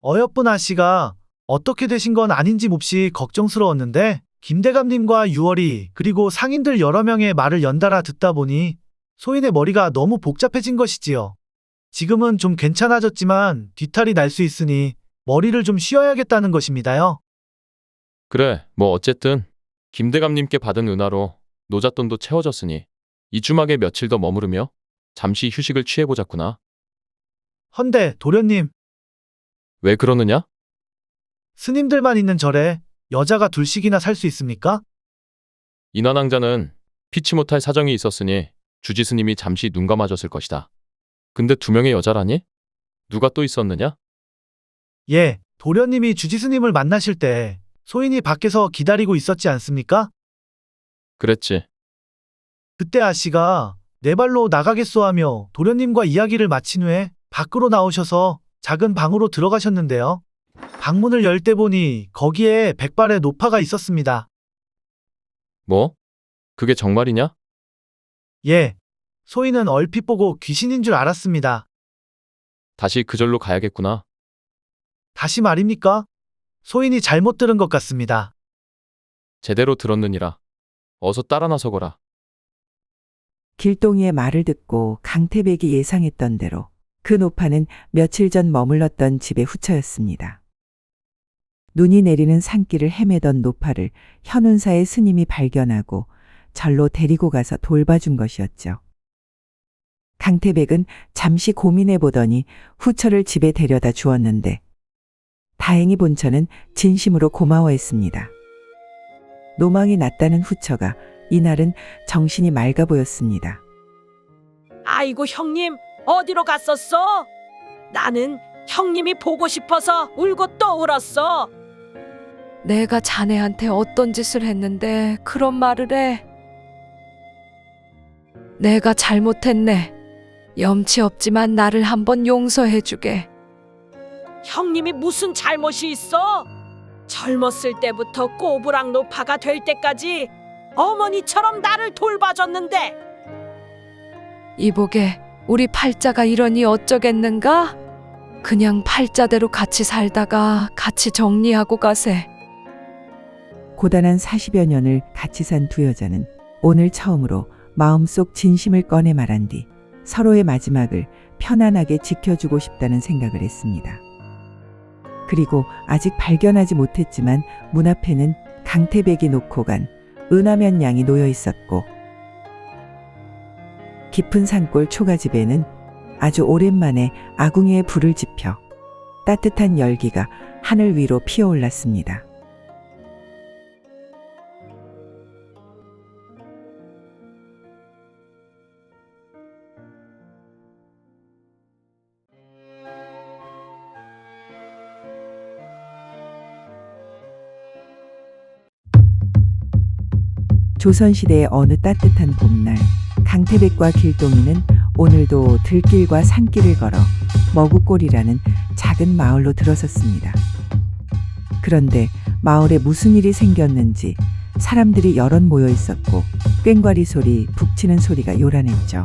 어여쁜 아씨가 어떻게 되신 건 아닌지 몹시 걱정스러웠는데 김대감님과 유월이 그리고 상인들 여러 명의 말을 연달아 듣다 보니 소인의 머리가 너무 복잡해진 것이지요. 지금은 좀 괜찮아졌지만 뒤탈이 날 수 있으니 머리를 좀 쉬어야겠다는 것입니다요. 그래 뭐 어쨌든 김대감님께 받은 은하로 노잣돈도 채워졌으니 이 주막에 며칠 더 머무르며 잠시 휴식을 취해보자꾸나. 헌데 도련님, 왜 그러느냐? 스님들만 있는 절에 여자가 둘씩이나 살 수 있습니까? 인화낭자는 피치 못할 사정이 있었으니 주지 스님이 잠시 눈 감아줬을 것이다. 근데 2명의 여자라니? 누가 또 있었느냐? 예, 도련님이 주지스님을 만나실 때 소인이 밖에서 기다리고 있었지 않습니까? 그랬지. 그때 아씨가 네 발로 나가겠소 하며 도련님과 이야기를 마친 후에 밖으로 나오셔서 작은 방으로 들어가셨는데요. 방문을 열 때 보니 거기에 100발의 노파가 있었습니다. 뭐? 그게 정말이냐? 예, 소인은 얼핏 보고 귀신인 줄 알았습니다. 다시 그 절로 가야겠구나. 다시 말입니까? 소인이 잘못 들은 것 같습니다. 제대로 들었느니라. 어서 따라 나서거라. 길동이의 말을 듣고 강태백이 예상했던 대로 그 노파는 며칠 전 머물렀던 집의 후처였습니다. 눈이 내리는 산길을 헤매던 노파를 현운사의 스님이 발견하고 절로 데리고 가서 돌봐준 것이었죠. 강태백은 잠시 고민해보더니 후처를 집에 데려다 주었는데 다행히 본처는 진심으로 고마워했습니다. 노망이 났다는 후처가 이날은 정신이 맑아 보였습니다. 아이고 형님, 어디로 갔었어? 나는 형님이 보고 싶어서 울고 또 울었어. 내가 자네한테 어떤 짓을 했는데 그런 말을 해? 내가 잘못했네. 염치 없지만 나를 한번 용서해주게. 형님이 무슨 잘못이 있어? 젊었을 때부터 꼬부랑 노파가 될 때까지 어머니처럼 나를 돌봐줬는데. 이보게, 우리 팔자가 이러니 어쩌겠는가? 그냥 팔자대로 같이 살다가 같이 정리하고 가세. 고단한 40여 년을 같이 산 두 여자는 오늘 처음으로 마음속 진심을 꺼내 말한 뒤 서로의 마지막을 편안하게 지켜주고 싶다는 생각을 했습니다. 그리고 아직 발견하지 못했지만 문 앞에는 강태백이 놓고 간 은하면 양이 놓여 있었고 깊은 산골 초가집에는 아주 오랜만에 아궁이에 불을 지펴 따뜻한 열기가 하늘 위로 피어올랐습니다. 조선시대의 어느 따뜻한 봄날, 강태백과 길동이는 오늘도 들길과 산길을 걸어 머구골이라는 작은 마을로 들어섰습니다. 그런데 마을에 무슨 일이 생겼는지 사람들이 여럿 모여 있었고 꽹과리 소리, 북치는 소리가 요란했죠.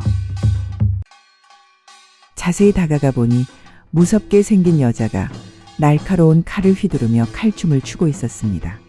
자세히 다가가 보니 무섭게 생긴 여자가 날카로운 칼을 휘두르며 칼춤을 추고 있었습니다.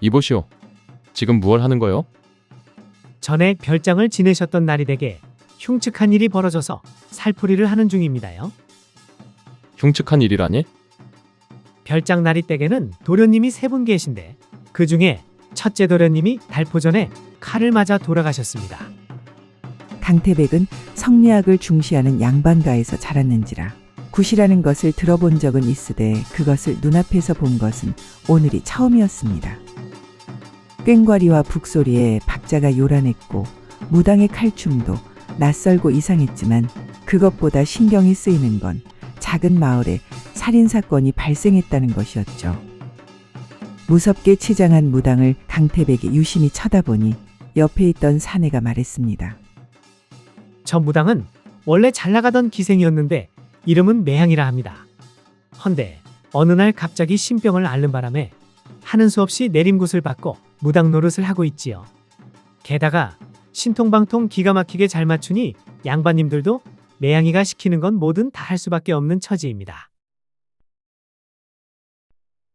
이보시오. 지금 무얼 하는 거요? 전에 별장을 지내셨던 날이 되게 흉측한 일이 벌어져서 살풀이를 하는 중입니다요. 흉측한 일이라니? 별장나리 댁에는 도련님이 3분 계신데 그 중에 첫째 도련님이 달포전에 칼을 맞아 돌아가셨습니다. 강태백은 성리학을 중시하는 양반가에서 자랐는지라 굿이라는 것을 들어본 적은 있으되 그것을 눈앞에서 본 것은 오늘이 처음이었습니다. 꽹과리와 북소리에 박자가 요란했고 무당의 칼춤도 낯설고 이상했지만 그것보다 신경이 쓰이는 건 작은 마을에 살인사건이 발생했다는 것이었죠. 무섭게 치장한 무당을 강태백이 유심히 쳐다보니 옆에 있던 사내가 말했습니다. 저 무당은 원래 잘 나가던 기생이었는데 이름은 매향이라 합니다. 헌데 어느 날 갑자기 신병을 앓는 바람에 하는 수 없이 내림굿을 받고 무당 노릇을 하고 있지요. 게다가 신통방통 기가 막히게 잘 맞추니 양반님들도 매향이가 시키는 건 뭐든 다 할 수밖에 없는 처지입니다.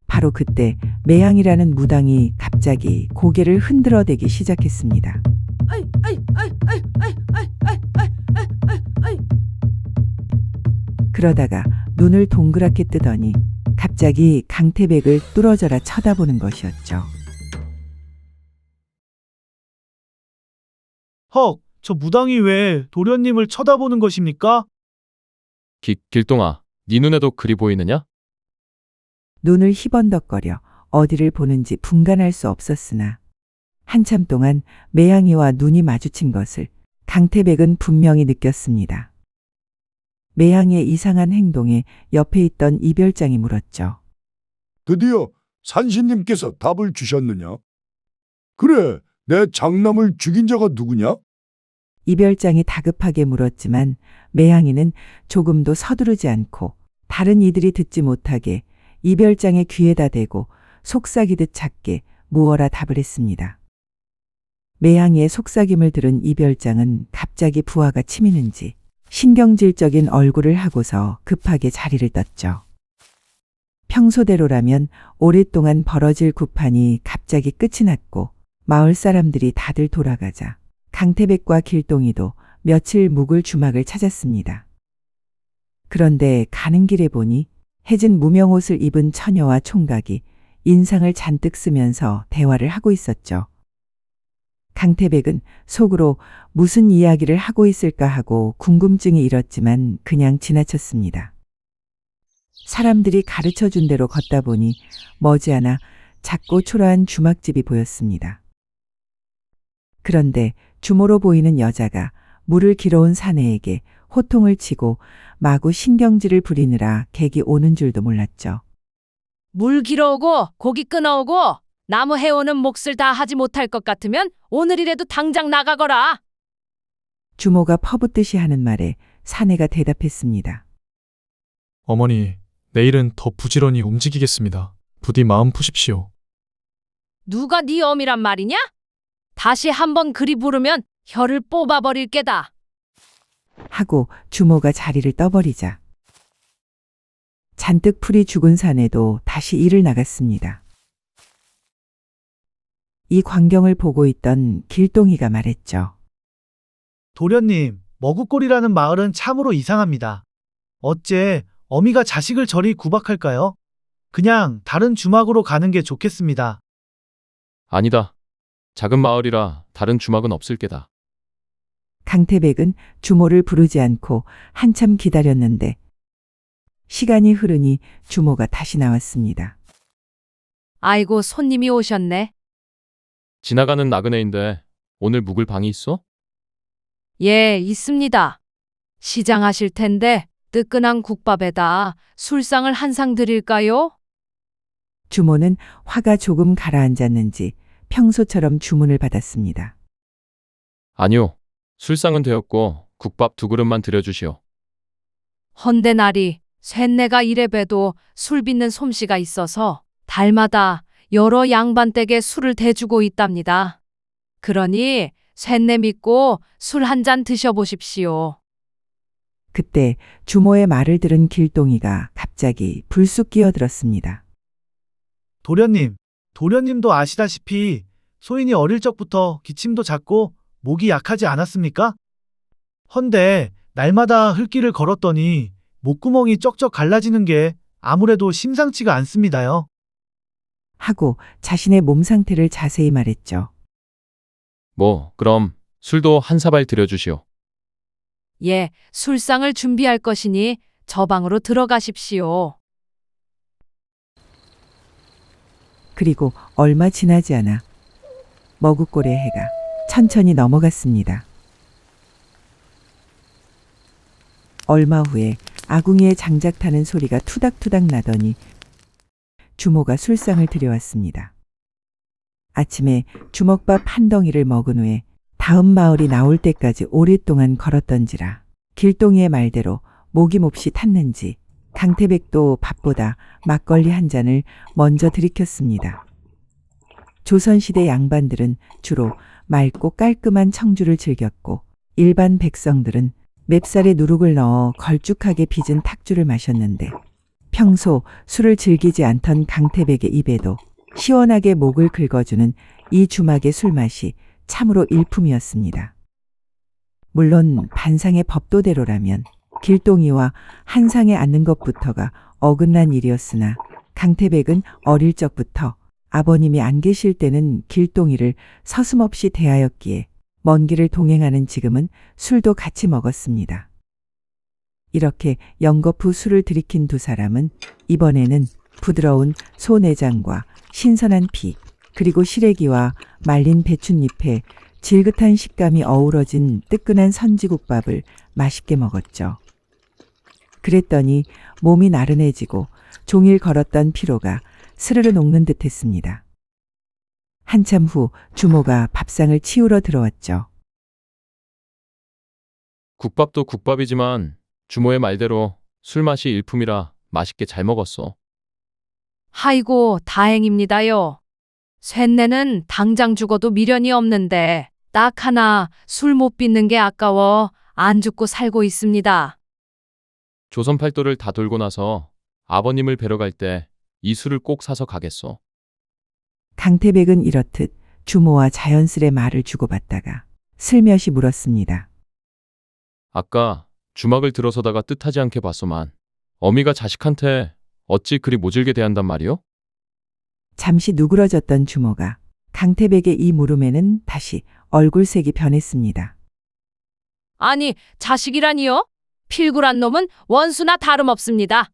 바로 그때 매향이라는 무당이 갑자기 고개를 흔들어대기 시작했습니다. 그러다가 눈을 동그랗게 뜨더니 갑자기 강태백을 뚫어져라 쳐다보는 것이었죠. 헉, 저 무당이 왜 도련님을 쳐다보는 것입니까? 길동아, 네 눈에도 그리 보이느냐? 눈을 희번덕거려 어디를 보는지 분간할 수 없었으나 한참 동안 매향이와 눈이 마주친 것을 강태백은 분명히 느꼈습니다. 매향이의 이상한 행동에 옆에 있던 이별장이 물었죠. 드디어 산신님께서 답을 주셨느냐? 그래, 내 장남을 죽인 자가 누구냐? 이별장이 다급하게 물었지만 매향이는 조금도 서두르지 않고 다른 이들이 듣지 못하게 이별장의 귀에다 대고 속삭이듯 작게 무어라 답을 했습니다. 매향이의 속삭임을 들은 이별장은 갑자기 부하가 치미는지 신경질적인 얼굴을 하고서 급하게 자리를 떴죠. 평소대로라면 오랫동안 벌어질 구판이 갑자기 끝이 났고 마을 사람들이 다들 돌아가자 강태백과 길동이도 며칠 묵을 주막을 찾았습니다. 그런데 가는 길에 보니 해진 무명옷을 입은 처녀와 총각이 인상을 잔뜩 쓰면서 대화를 하고 있었죠. 강태백은 속으로 무슨 이야기를 하고 있을까 하고 궁금증이 일었지만 그냥 지나쳤습니다. 사람들이 가르쳐준 대로 걷다 보니 머지않아 작고 초라한 주막집이 보였습니다. 그런데 주모로 보이는 여자가 물을 길어온 사내에게 호통을 치고 마구 신경질을 부리느라 객이 오는 줄도 몰랐죠. 물 길어오고 고기 끊어오고 나무 해오는 몫을 다 하지 못할 것 같으면 오늘이라도 당장 나가거라. 주모가 퍼붓듯이 하는 말에 사내가 대답했습니다. 어머니, 내일은 더 부지런히 움직이겠습니다. 부디 마음 푸십시오. 누가 네 어미란 말이냐? 다시 한번 그리 부르면 혀를 뽑아버릴 게다. 하고 주모가 자리를 떠버리자 잔뜩 풀이 죽은 사내도 다시 일을 나갔습니다. 이 광경을 보고 있던 길동이가 말했죠. 도련님, 머구골이라는 마을은 참으로 이상합니다. 어째 어미가 자식을 저리 구박할까요? 그냥 다른 주막으로 가는 게 좋겠습니다. 아니다. 작은 마을이라 다른 주막은 없을 게다. 강태백은 주모를 부르지 않고 한참 기다렸는데 시간이 흐르니 주모가 다시 나왔습니다. 아이고, 손님이 오셨네. 지나가는 나그네인데 오늘 묵을 방이 있어? 예, 있습니다. 시장하실 텐데 뜨끈한 국밥에다 술상을 한 상 드릴까요? 주모는 화가 조금 가라앉았는지 평소처럼 주문을 받았습니다. 아니요. 술상은 되었고 국밥 2그릇만 드려주시오. 헌데 날이 쇳내가 이래 봬도 술 빚는 솜씨가 있어서 달마다 여러 양반댁에 술을 대주고 있답니다. 그러니 쇳내 믿고 술 한 잔 드셔보십시오. 그때 주모의 말을 들은 길동이가 갑자기 불쑥 끼어들었습니다. 도련님도 아시다시피 소인이 어릴 적부터 기침도 작고 목이 약하지 않았습니까? 헌데 날마다 흙길을 걸었더니 목구멍이 쩍쩍 갈라지는 게 아무래도 심상치가 않습니다요. 하고 자신의 몸 상태를 자세히 말했죠. 그럼 술도 한 사발 들여주시오. 예, 술상을 준비할 것이니 저 방으로 들어가십시오. 그리고 얼마 지나지 않아 머구꼬리의 해가 천천히 넘어갔습니다. 얼마 후에 아궁이에 장작 타는 소리가 투닥투닥 나더니 주모가 술상을 들여왔습니다. 아침에 주먹밥 한 덩이를 먹은 후에 다음 마을이 나올 때까지 오랫동안 걸었던지라 길동이의 말대로 목이 몹시 탔는지 강태백도 밥보다 막걸리 한 잔을 먼저 들이켰습니다. 조선시대 양반들은 주로 맑고 깔끔한 청주를 즐겼고 일반 백성들은 맵쌀에 누룩을 넣어 걸쭉하게 빚은 탁주를 마셨는데 평소 술을 즐기지 않던 강태백의 입에도 시원하게 목을 긁어주는 이 주막의 술맛이 참으로 일품이었습니다. 물론 반상의 법도대로라면 길동이와 한 상에 앉는 것부터가 어긋난 일이었으나 강태백은 어릴 적부터 아버님이 안 계실 때는 길동이를 서슴없이 대하였기에 먼 길을 동행하는 지금은 술도 같이 먹었습니다. 이렇게 연거푸 술을 들이킨 두 사람은 이번에는 부드러운 소내장과 신선한 피, 그리고 시래기와 말린 배춧잎에 질긋한 식감이 어우러진 뜨끈한 선지국밥을 맛있게 먹었죠. 그랬더니 몸이 나른해지고 종일 걸었던 피로가 스르르 녹는 듯 했습니다. 한참 후 주모가 밥상을 치우러 들어왔죠. 국밥도 국밥이지만 주모의 말대로 술맛이 일품이라 맛있게 잘 먹었어. 아이고, 다행입니다요. 쇳내는 당장 죽어도 미련이 없는데 딱 하나 술 못 빚는 게 아까워 안 죽고 살고 있습니다. 조선 팔도를 다 돌고 나서 아버님을 뵈러 갈 때 이 술을 꼭 사서 가겠소. 강태백은 이렇듯 주모와 자연스레 말을 주고받다가 슬며시 물었습니다. 아까 주막을 들어서다가 뜻하지 않게 봤소만 어미가 자식한테 어찌 그리 모질게 대한단 말이오? 잠시 누그러졌던 주모가 강태백의 이 물음에는 다시 얼굴색이 변했습니다. 아니, 자식이라니요? 필굴한 놈은 원수나 다름없습니다.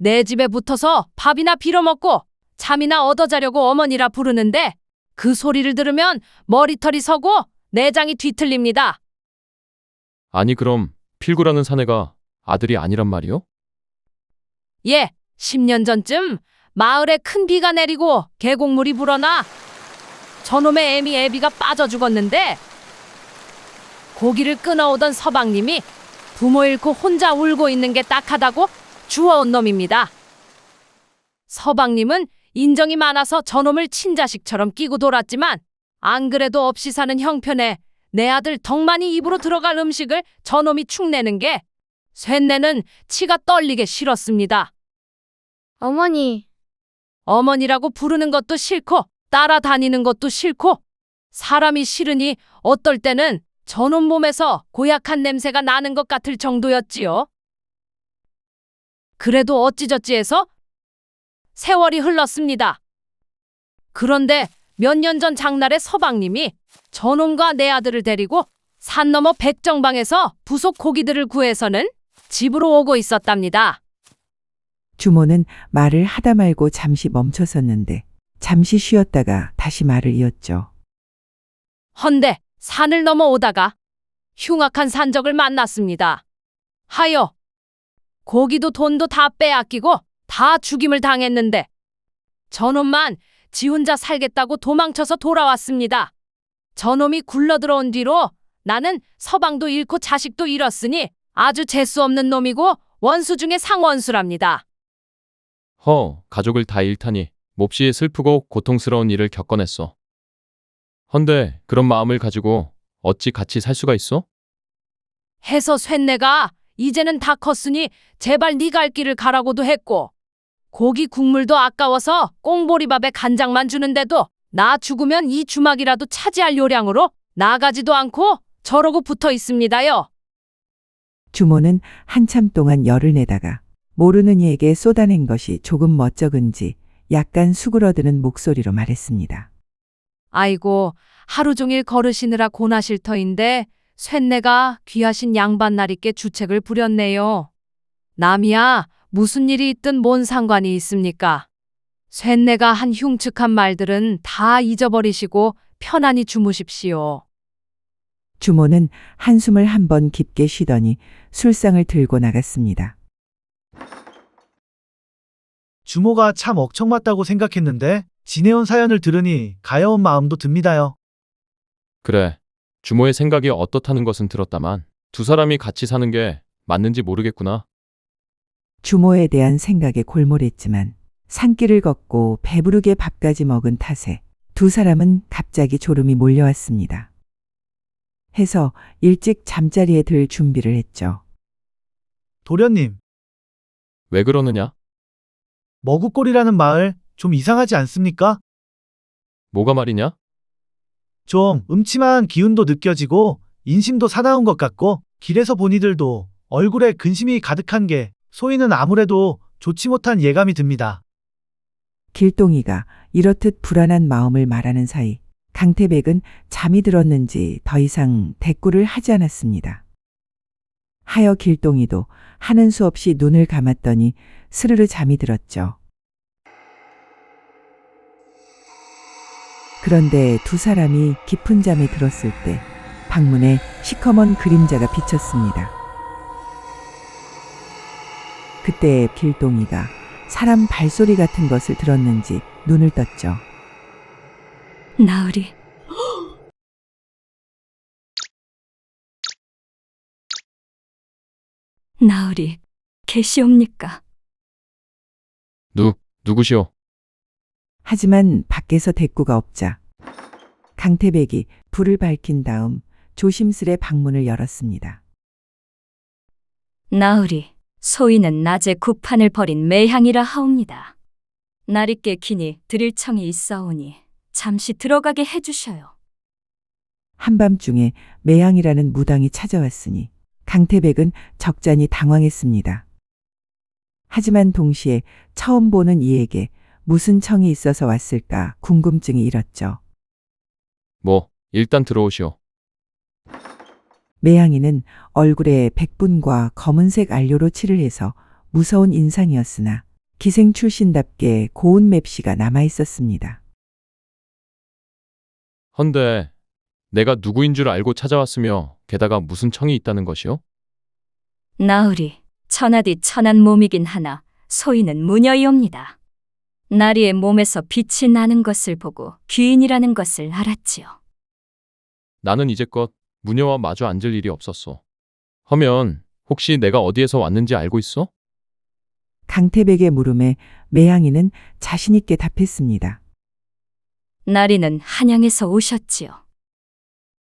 내 집에 붙어서 밥이나 빌어먹고 잠이나 얻어자려고 어머니라 부르는데 그 소리를 들으면 머리털이 서고 내장이 뒤틀립니다. 아니 그럼 필구라는 사내가 아들이 아니란 말이오? 예, 10년 전쯤 마을에 큰 비가 내리고 계곡물이 불어나 저놈의 애미 애비가 빠져 죽었는데 고기를 끊어오던 서방님이 부모 잃고 혼자 울고 있는 게 딱하다고 주워온 놈입니다. 서방님은 인정이 많아서 저놈을 친자식처럼 끼고 돌았지만 안 그래도 없이 사는 형편에 내 아들 덕만이 입으로 들어갈 음식을 저놈이 축내는 게 쇳내는 치가 떨리게 싫었습니다. 어머니라고 부르는 것도 싫고 따라다니는 것도 싫고 사람이 싫으니 어떨 때는 저놈 몸에서 고약한 냄새가 나는 것 같을 정도였지요. 그래도 어찌저찌 해서 세월이 흘렀습니다. 그런데 몇 년 전 장날에 서방님이 저놈과 내 아들을 데리고 산 너머 백정방에서 부속 고기들을 구해서는 집으로 오고 있었답니다. 주모는 말을 하다 말고 잠시 멈춰섰는데 잠시 쉬었다가 다시 말을 이었죠. 헌데 산을 넘어오다가 흉악한 산적을 만났습니다. 하여 고기도 돈도 다 빼앗기고 다 죽임을 당했는데 저놈만 지 혼자 살겠다고 도망쳐서 돌아왔습니다. 저놈이 굴러들어온 뒤로 나는 서방도 잃고 자식도 잃었으니 아주 재수 없는 놈이고 원수 중에 상원수랍니다. 가족을 다 잃다니 몹시 슬프고 고통스러운 일을 겪어냈어. 헌데 그런 마음을 가지고 어찌 같이 살 수가 있어? 해서 쇳내가 이제는 다 컸으니 제발 네 갈 길을 가라고도 했고 고기 국물도 아까워서 꽁보리밥에 간장만 주는데도 나 죽으면 이 주막이라도 차지할 요량으로 나가지도 않고 저러고 붙어 있습니다요. 주모는 한참 동안 열을 내다가 모르는 이에게 쏟아낸 것이 조금 멋쩍은지 약간 수그러드는 목소리로 말했습니다. 아이고, 하루 종일 걸으시느라 고나실 터인데 쇳내가 귀하신 양반나리께 주책을 부렸네요. 남이야 무슨 일이 있든 뭔 상관이 있습니까? 쇳내가 한 흉측한 말들은 다 잊어버리시고 편안히 주무십시오. 주모는 한숨을 한번 깊게 쉬더니 술상을 들고 나갔습니다. 주모가 참 억척맞다고 생각했는데 지내온 사연을 들으니 가여운 마음도 듭니다요. 그래. 주모의 생각이 어떻다는 것은 들었다만 두 사람이 같이 사는 게 맞는지 모르겠구나. 주모에 대한 생각에 골몰했지만 산길을 걷고 배부르게 밥까지 먹은 탓에 두 사람은 갑자기 졸음이 몰려왔습니다. 해서 일찍 잠자리에 들 준비를 했죠. 도련님, 왜 그러느냐? 머구골이라는 마을 좀 이상하지 않습니까? 뭐가 말이냐? 좀 음침한 기운도 느껴지고 인심도 사나운 것 같고 길에서 본 이들도 얼굴에 근심이 가득한 게 소희는 아무래도 좋지 못한 예감이 듭니다. 길동이가 이렇듯 불안한 마음을 말하는 사이 강태백은 잠이 들었는지 더 이상 대꾸를 하지 않았습니다. 하여 길동이도 하는 수 없이 눈을 감았더니 스르르 잠이 들었죠. 그런데 두 사람이 깊은 잠에 들었을 때 방문에 시커먼 그림자가 비쳤습니다. 그때 길동이가 사람 발소리 같은 것을 들었는지 눈을 떴죠. 나으리. 나으리, 계시옵니까? 누구시오? 하지만 밖에서 대꾸가 없자 강태백이 불을 밝힌 다음 조심스레 방문을 열었습니다. 나으리, 소인은 낮에 구판을 벌인 매향이라 하옵니다. 날이 꽤 기니 드릴 청이 있사오니 잠시 들어가게 해주셔요. 한밤중에 매양이라는 무당이 찾아왔으니 강태백은 적잖이 당황했습니다. 하지만 동시에 처음 보는 이에게 무슨 청이 있어서 왔을까 궁금증이 일었죠. 일단 들어오시오. 매양이는 얼굴에 백분과 검은색 안료로 칠을 해서 무서운 인상이었으나 기생 출신답게 고운 맵시가 남아 있었습니다. 헌데 내가 누구인 줄 알고 찾아왔으며 게다가 무슨 청이 있다는 것이오? 나으리, 천하디 천한 몸이긴 하나 소인은 무녀이옵니다. 나리의 몸에서 빛이 나는 것을 보고 귀인이라는 것을 알았지요. 나는 이제껏 무녀와 마주 앉을 일이 없었소. 허면 혹시 내가 어디에서 왔는지 알고 있어? 강태백의 물음에 매양이는 자신 있게 답했습니다. 나리는 한양에서 오셨지요.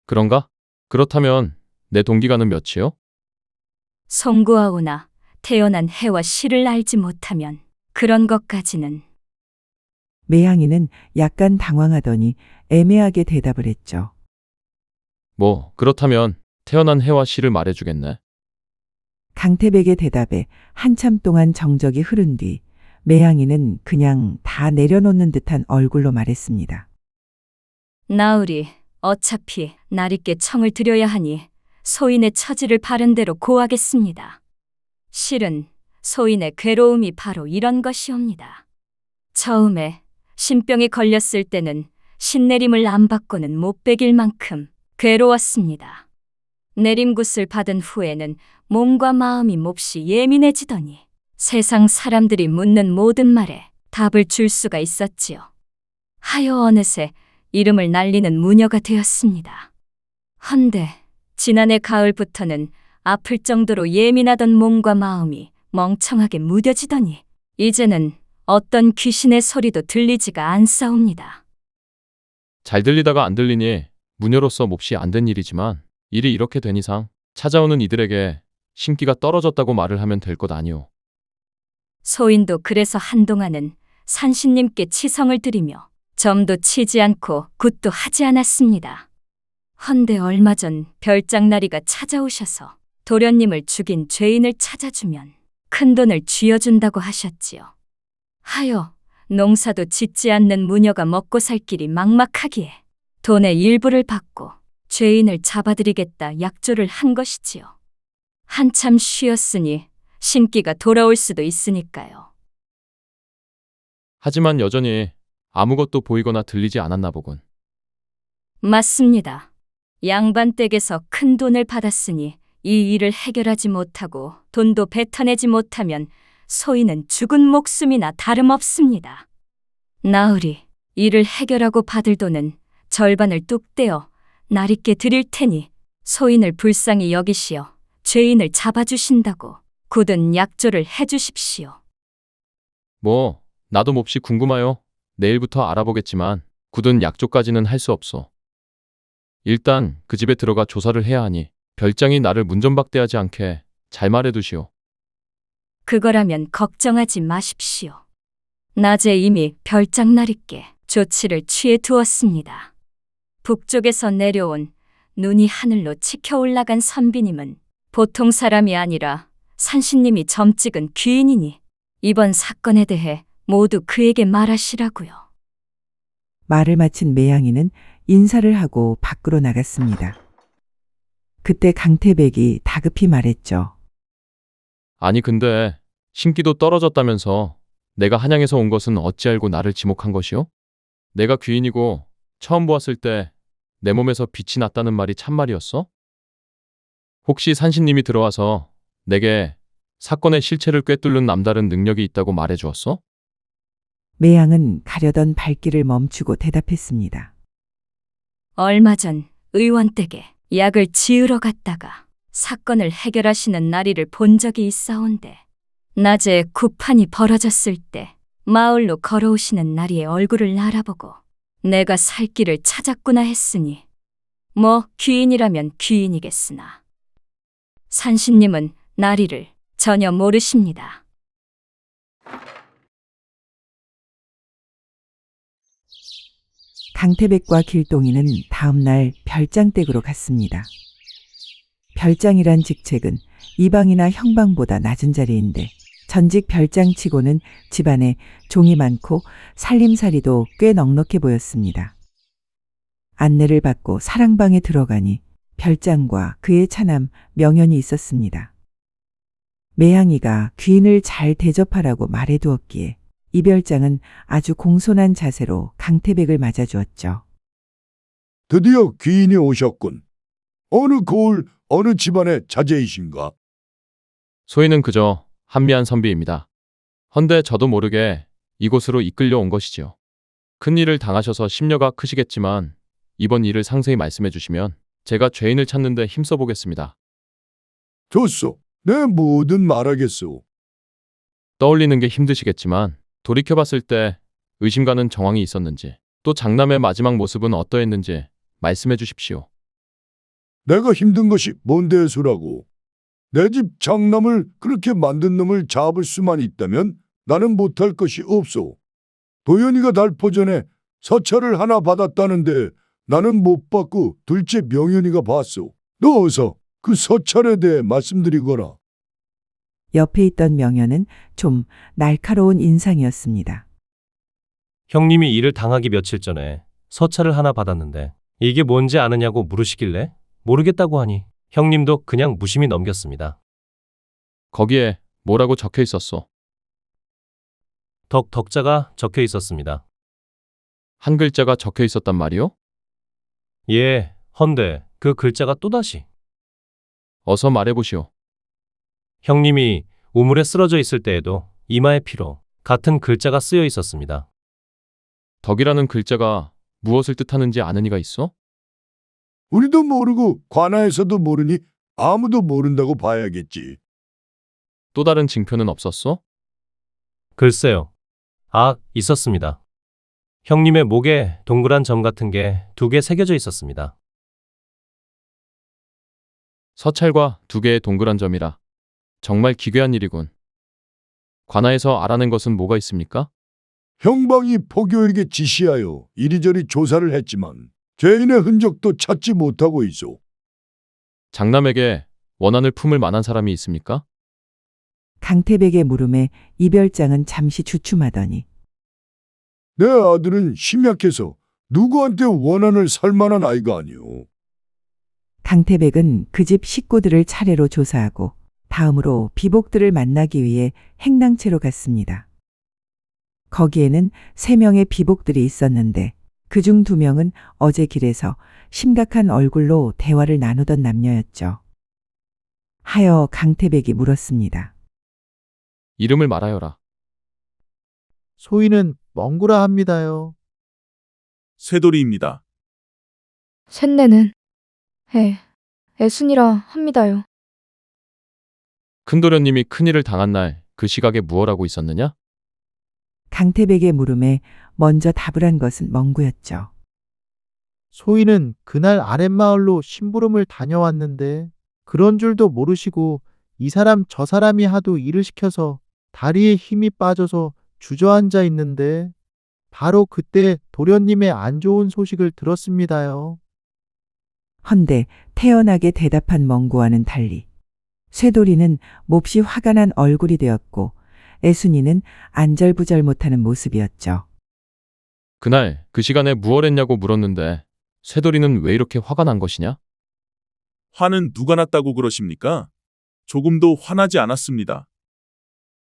그런가? 그렇다면 내 동기가는 몇이요? 송구하오나 태어난 해와 시를 알지 못하면 그런 것까지는. 매양이는 약간 당황하더니 애매하게 대답을 했죠. 그렇다면 태어난 해와 시를 말해주겠네. 강태백의 대답에 한참 동안 정적이 흐른 뒤 매양이는 그냥 다 내려놓는 듯한 얼굴로 말했습니다. 나으리, 어차피 나리께 청을 드려야 하니 소인의 처지를 바른 대로 고하겠습니다. 실은 소인의 괴로움이 바로 이런 것이옵니다. 처음에 신병이 걸렸을 때는 신내림을 안 받고는 못 베길 만큼 괴로웠습니다. 내림굿을 받은 후에는 몸과 마음이 몹시 예민해지더니 세상 사람들이 묻는 모든 말에 답을 줄 수가 있었지요. 하여 어느새 이름을 날리는 무녀가 되었습니다. 헌데 지난해 가을부터는 아플 정도로 예민하던 몸과 마음이 멍청하게 무뎌지더니 이제는 어떤 귀신의 소리도 들리지가 않사옵니다. 잘 들리다가 안 들리니 무녀로서 몹시 안 된 일이지만 일이 이렇게 된 이상 찾아오는 이들에게 신기가 떨어졌다고 말을 하면 될 것 아니오. 소인도 그래서 한동안은 산신님께 치성을 드리며 점도 치지 않고 굿도 하지 않았습니다. 헌데 얼마 전 별장나리가 찾아오셔서 도련님을 죽인 죄인을 찾아주면 큰돈을 쥐어준다고 하셨지요. 하여 농사도 짓지 않는 무녀가 먹고 살 길이 막막하기에 돈의 일부를 받고 죄인을 잡아드리겠다 약조를 한 것이지요. 한참 쉬었으니 신기가 돌아올 수도 있으니까요. 하지만 여전히 아무것도 보이거나 들리지 않았나 보군. 맞습니다. 양반댁에서 큰 돈을 받았으니 이 일을 해결하지 못하고 돈도 뱉어내지 못하면 소인은 죽은 목숨이나 다름없습니다. 나으리, 이를 해결하고 받을 돈은 절반을 뚝 떼어 나리께 드릴 테니 소인을 불쌍히 여기시어 죄인을 잡아주신다고 굳은 약조를 해주십시오. 뭐 나도 몹시 궁금하여 내일부터 알아보겠지만 굳은 약조까지는 할 수 없소. 일단 그 집에 들어가 조사를 해야 하니 별장이 나를 문전박대하지 않게 잘 말해두시오. 그거라면 걱정하지 마십시오. 낮에 이미 별장나리께 조치를 취해 두었습니다. 북쪽에서 내려온 눈이 하늘로 치켜 올라간 선비님은 보통 사람이 아니라 산신님이 점찍은 귀인이니 이번 사건에 대해 모두 그에게 말하시라고요. 말을 마친 매양이는 인사를 하고 밖으로 나갔습니다. 그때 강태백이 다급히 말했죠. 아니 근데 신기도 떨어졌다면서 내가 한양에서 온 것은 어찌 알고 나를 지목한 것이오? 내가 귀인이고 처음 보았을 때 내 몸에서 빛이 났다는 말이 참말이었어? 혹시 산신님이 들어와서 내게 사건의 실체를 꿰뚫는 남다른 능력이 있다고 말해 주었어? 매양은 가려던 발길을 멈추고 대답했습니다. 얼마 전 의원댁에 약을 지으러 갔다가 사건을 해결하시는 나리를 본 적이 있사온데 낮에 구판이 벌어졌을 때 마을로 걸어오시는 나리의 얼굴을 알아보고 내가 살 길을 찾았구나 했으니 뭐 귀인이라면 귀인이겠으나 산신님은 나리를 전혀 모르십니다. 강태백과 길동이는 다음 날 별장댁으로 갔습니다. 별장이란 직책은 이방이나 형방보다 낮은 자리인데 전직 별장치고는 집안에 종이 많고 살림살이도 꽤 넉넉해 보였습니다. 안내를 받고 사랑방에 들어가니 별장과 그의 차남 명현이 있었습니다. 매양이가 귀인을 잘 대접하라고 말해두었기에 이 별장은 아주 공손한 자세로 강태백을 맞아주었죠. 드디어 귀인이 오셨군. 어느 고을 어느 집안의 자제이신가? 소인은 그저 한미한 선비입니다. 헌데 저도 모르게 이곳으로 이끌려 온 것이지요. 큰 일을 당하셔서 심려가 크시겠지만 이번 일을 상세히 말씀해 주시면 제가 죄인을 찾는 데 힘써 보겠습니다. 좋소. 내 뭐든 말하겠소. 떠올리는 게 힘드시겠지만 돌이켜봤을 때 의심 가는 정황이 있었는지 또 장남의 마지막 모습은 어떠했는지 말씀해 주십시오. 내가 힘든 것이 뭔데 수라고. 내 집 장남을 그렇게 만든 놈을 잡을 수만 있다면 나는 못할 것이 없소. 도연이가 달포전에 서찰을 하나 받았다는데 나는 못 받고 둘째 명현이가 봤소. 너 어서 그 서찰에 대해 말씀드리거라. 옆에 있던 명현은 좀 날카로운 인상이었습니다. 형님이 일을 당하기 며칠 전에 서찰을 하나 받았는데 이게 뭔지 아느냐고 물으시길래 모르겠다고 하니 형님도 그냥 무심히 넘겼습니다. 거기에 뭐라고 적혀 있었소? 덕자가 적혀 있었습니다. 한 글자가 적혀 있었단 말이오? 예, 헌데 그 글자가 또다시. 어서 말해보시오. 형님이 우물에 쓰러져 있을 때에도 이마에 피로 같은 글자가 쓰여 있었습니다. 덕이라는 글자가 무엇을 뜻하는지 아는 이가 있어? 우리도 모르고 관아에서도 모르니 아무도 모른다고 봐야겠지. 또 다른 징표는 없었어? 글쎄요. 아, 있었습니다. 형님의 목에 동그란 점 같은 게 2개 새겨져 있었습니다. 서찰과 2개의 동그란 점이라 정말 기괴한 일이군. 관아에서 알아낸 것은 뭐가 있습니까? 형방이 포교에게 지시하여 이리저리 조사를 했지만 죄인의 흔적도 찾지 못하고 있어. 장남에게 원한을 품을 만한 사람이 있습니까? 강태백의 물음에 이별장은 잠시 주춤하더니 내 아들은 심약해서 누구한테 원한을 살 만한 아이가 아니오. 강태백은 그 집 식구들을 차례로 조사하고 다음으로 비복들을 만나기 위해 행랑채로 갔습니다. 거기에는 3명의 비복들이 있었는데 그중 2명은 어제 길에서 심각한 얼굴로 대화를 나누던 남녀였죠. 하여 강태백이 물었습니다. 이름을 말하여라. 소인은 멍구라 합니다요. 쇠돌이입니다. 셋내는 애순이라 합니다요. 큰도련님이 큰일을 당한 날 그 시각에 무얼 하고 있었느냐? 강태백의 물음에 먼저 답을 한 것은 멍구였죠. 소인은 그날 아랫마을로 심부름을 다녀왔는데 그런 줄도 모르시고 이 사람 저 사람이 하도 일을 시켜서 다리에 힘이 빠져서 주저앉아 있는데 바로 그때 도련님의 안 좋은 소식을 들었습니다요. 헌데 태연하게 대답한 멍구와는 달리 쇠돌이는 몹시 화가 난 얼굴이 되었고 애순이는 안절부절 못하는 모습이었죠. 그날 그 시간에 무얼 했냐고 물었는데 쇠돌이는 왜 이렇게 화가 난 것이냐? 화는 누가 났다고 그러십니까? 조금도 화나지 않았습니다.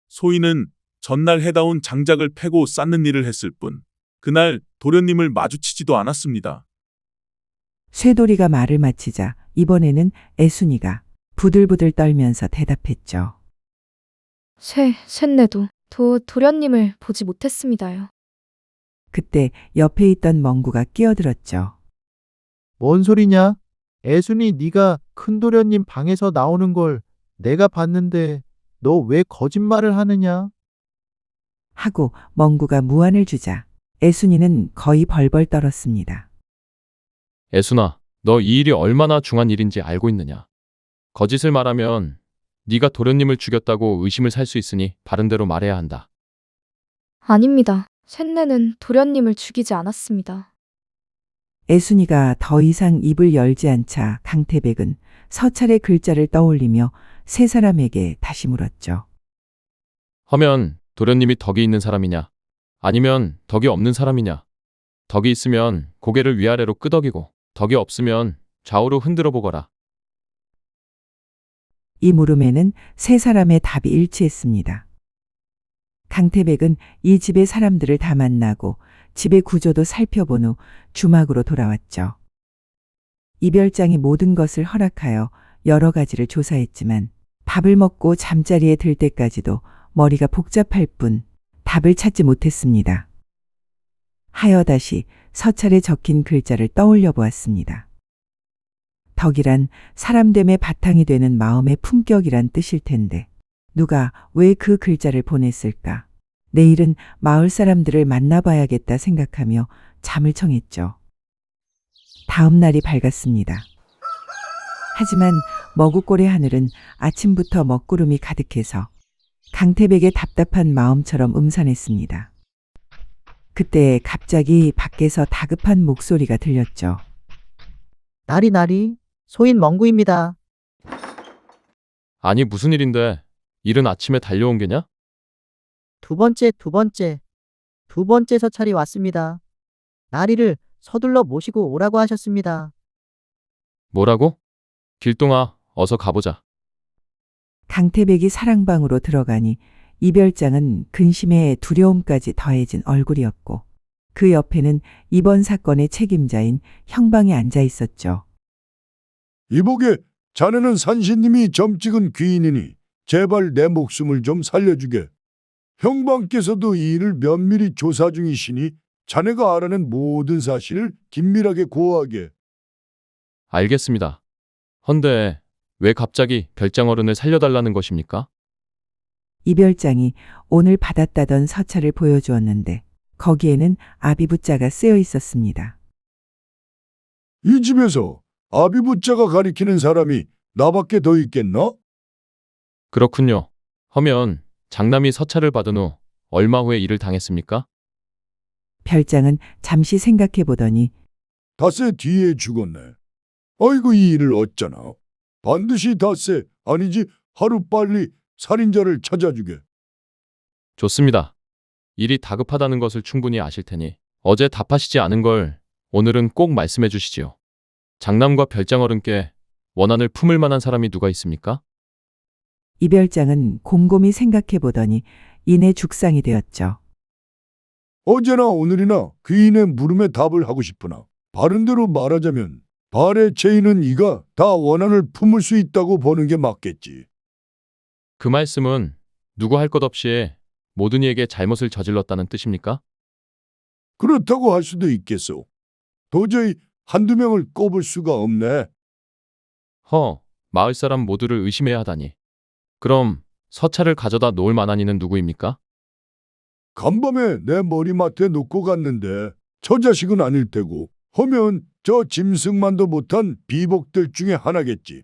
소인은 전날 해다온 장작을 패고 쌓는 일을 했을 뿐 그날 도련님을 마주치지도 않았습니다. 쇠돌이가 말을 마치자 이번에는 애순이가 부들부들 떨면서 대답했죠. 셋내도 도련님을 보지 못했습니다요. 그때 옆에 있던 멍구가 끼어들었죠. 뭔 소리냐? 애순이 네가 큰도련님 방에서 나오는 걸 내가 봤는데 너 왜 거짓말을 하느냐? 하고 멍구가 무안을 주자 애순이는 거의 벌벌 떨었습니다. 애순아, 너 이 일이 얼마나 중한 일인지 알고 있느냐? 거짓을 말하면 네가 도련님을 죽였다고 의심을 살 수 있으니 바른 대로 말해야 한다. 아닙니다. 셋내는 도련님을 죽이지 않았습니다. 애순이가 더 이상 입을 열지 않자 강태백은 서찰의 글자를 떠올리며 3사람에게 다시 물었죠. 하면 도련님이 덕이 있는 사람이냐? 아니면 덕이 없는 사람이냐? 덕이 있으면 고개를 위아래로 끄덕이고 덕이 없으면 좌우로 흔들어 보거라. 이 물음에는 3사람의 답이 일치했습니다. 강태백은 이 집의 사람들을 다 만나고 집의 구조도 살펴본 후 주막으로 돌아왔죠. 이별장이 모든 것을 허락하여 여러 가지를 조사했지만 밥을 먹고 잠자리에 들 때까지도 머리가 복잡할 뿐 답을 찾지 못했습니다. 하여 다시 서찰에 적힌 글자를 떠올려 보았습니다. 덕이란 사람됨의 바탕이 되는 마음의 품격이란 뜻일 텐데 누가 왜 그 글자를 보냈을까? 내일은 마을 사람들을 만나봐야겠다 생각하며 잠을 청했죠. 다음 날이 밝았습니다. 하지만 머구골의 하늘은 아침부터 먹구름이 가득해서 강태백의 답답한 마음처럼 음산했습니다. 그때 갑자기 밖에서 다급한 목소리가 들렸죠. 나리, 소인 멍구입니다. 아니 무슨 일인데 이른 아침에 달려온 게냐? 두 번째 서찰이 왔습니다. 나리를 서둘러 모시고 오라고 하셨습니다. 뭐라고? 길동아, 어서 가보자. 강태백이 사랑방으로 들어가니 이별장은 근심에 두려움까지 더해진 얼굴이었고 그 옆에는 이번 사건의 책임자인 형방이 앉아 있었죠. 이보게, 자네는 산신님이 점 찍은 귀인이니 제발 내 목숨을 좀 살려주게. 형방께서도 이 일을 면밀히 조사 중이시니 자네가 알아낸 모든 사실을 긴밀하게 고하게. 알겠습니다. 헌데 왜 갑자기 별장어른을 살려달라는 것입니까? 이별장이 오늘 받았다던 서찰을 보여주었는데 거기에는 아비부자가 쓰여 있었습니다. 이 집에서 아비부자가 가리키는 사람이 나밖에 더 있겠나? 그렇군요. 허면 장남이 서찰을 받은 후 얼마 후에 일을 당했습니까? 별장은 잠시 생각해 보더니 닷새 뒤에 죽었네. 아이고 이 일을 어쩌나. 반드시 닷새 아니지 하루빨리 살인자를 찾아주게. 좋습니다. 일이 다급하다는 것을 충분히 아실 테니 어제 답하시지 않은 걸 오늘은 꼭 말씀해 주시지요. 장남과 별장 어른께 원한을 품을 만한 사람이 누가 있습니까? 이별장은 곰곰이 생각해 보더니 이내 죽상이 되었죠. 어제나 오늘이나 귀인의 물음에 답을 하고 싶으나 바른대로 말하자면 발의 죄인은 이가 다 원한을 품을 수 있다고 보는 게 맞겠지. 그 말씀은 누구 할 것 없이 모든 이에게 잘못을 저질렀다는 뜻입니까? 그렇다고 할 수도 있겠소. 도저히 한두 명을 꼽을 수가 없네. 마을 사람 모두를 의심해야 하다니. 그럼 서찰을 가져다 놓을 만한 이는 누구입니까? 간밤에 내 머리맡에 놓고 갔는데 저 자식은 아닐 테고 하면 저 짐승만도 못한 비복들 중에 하나겠지.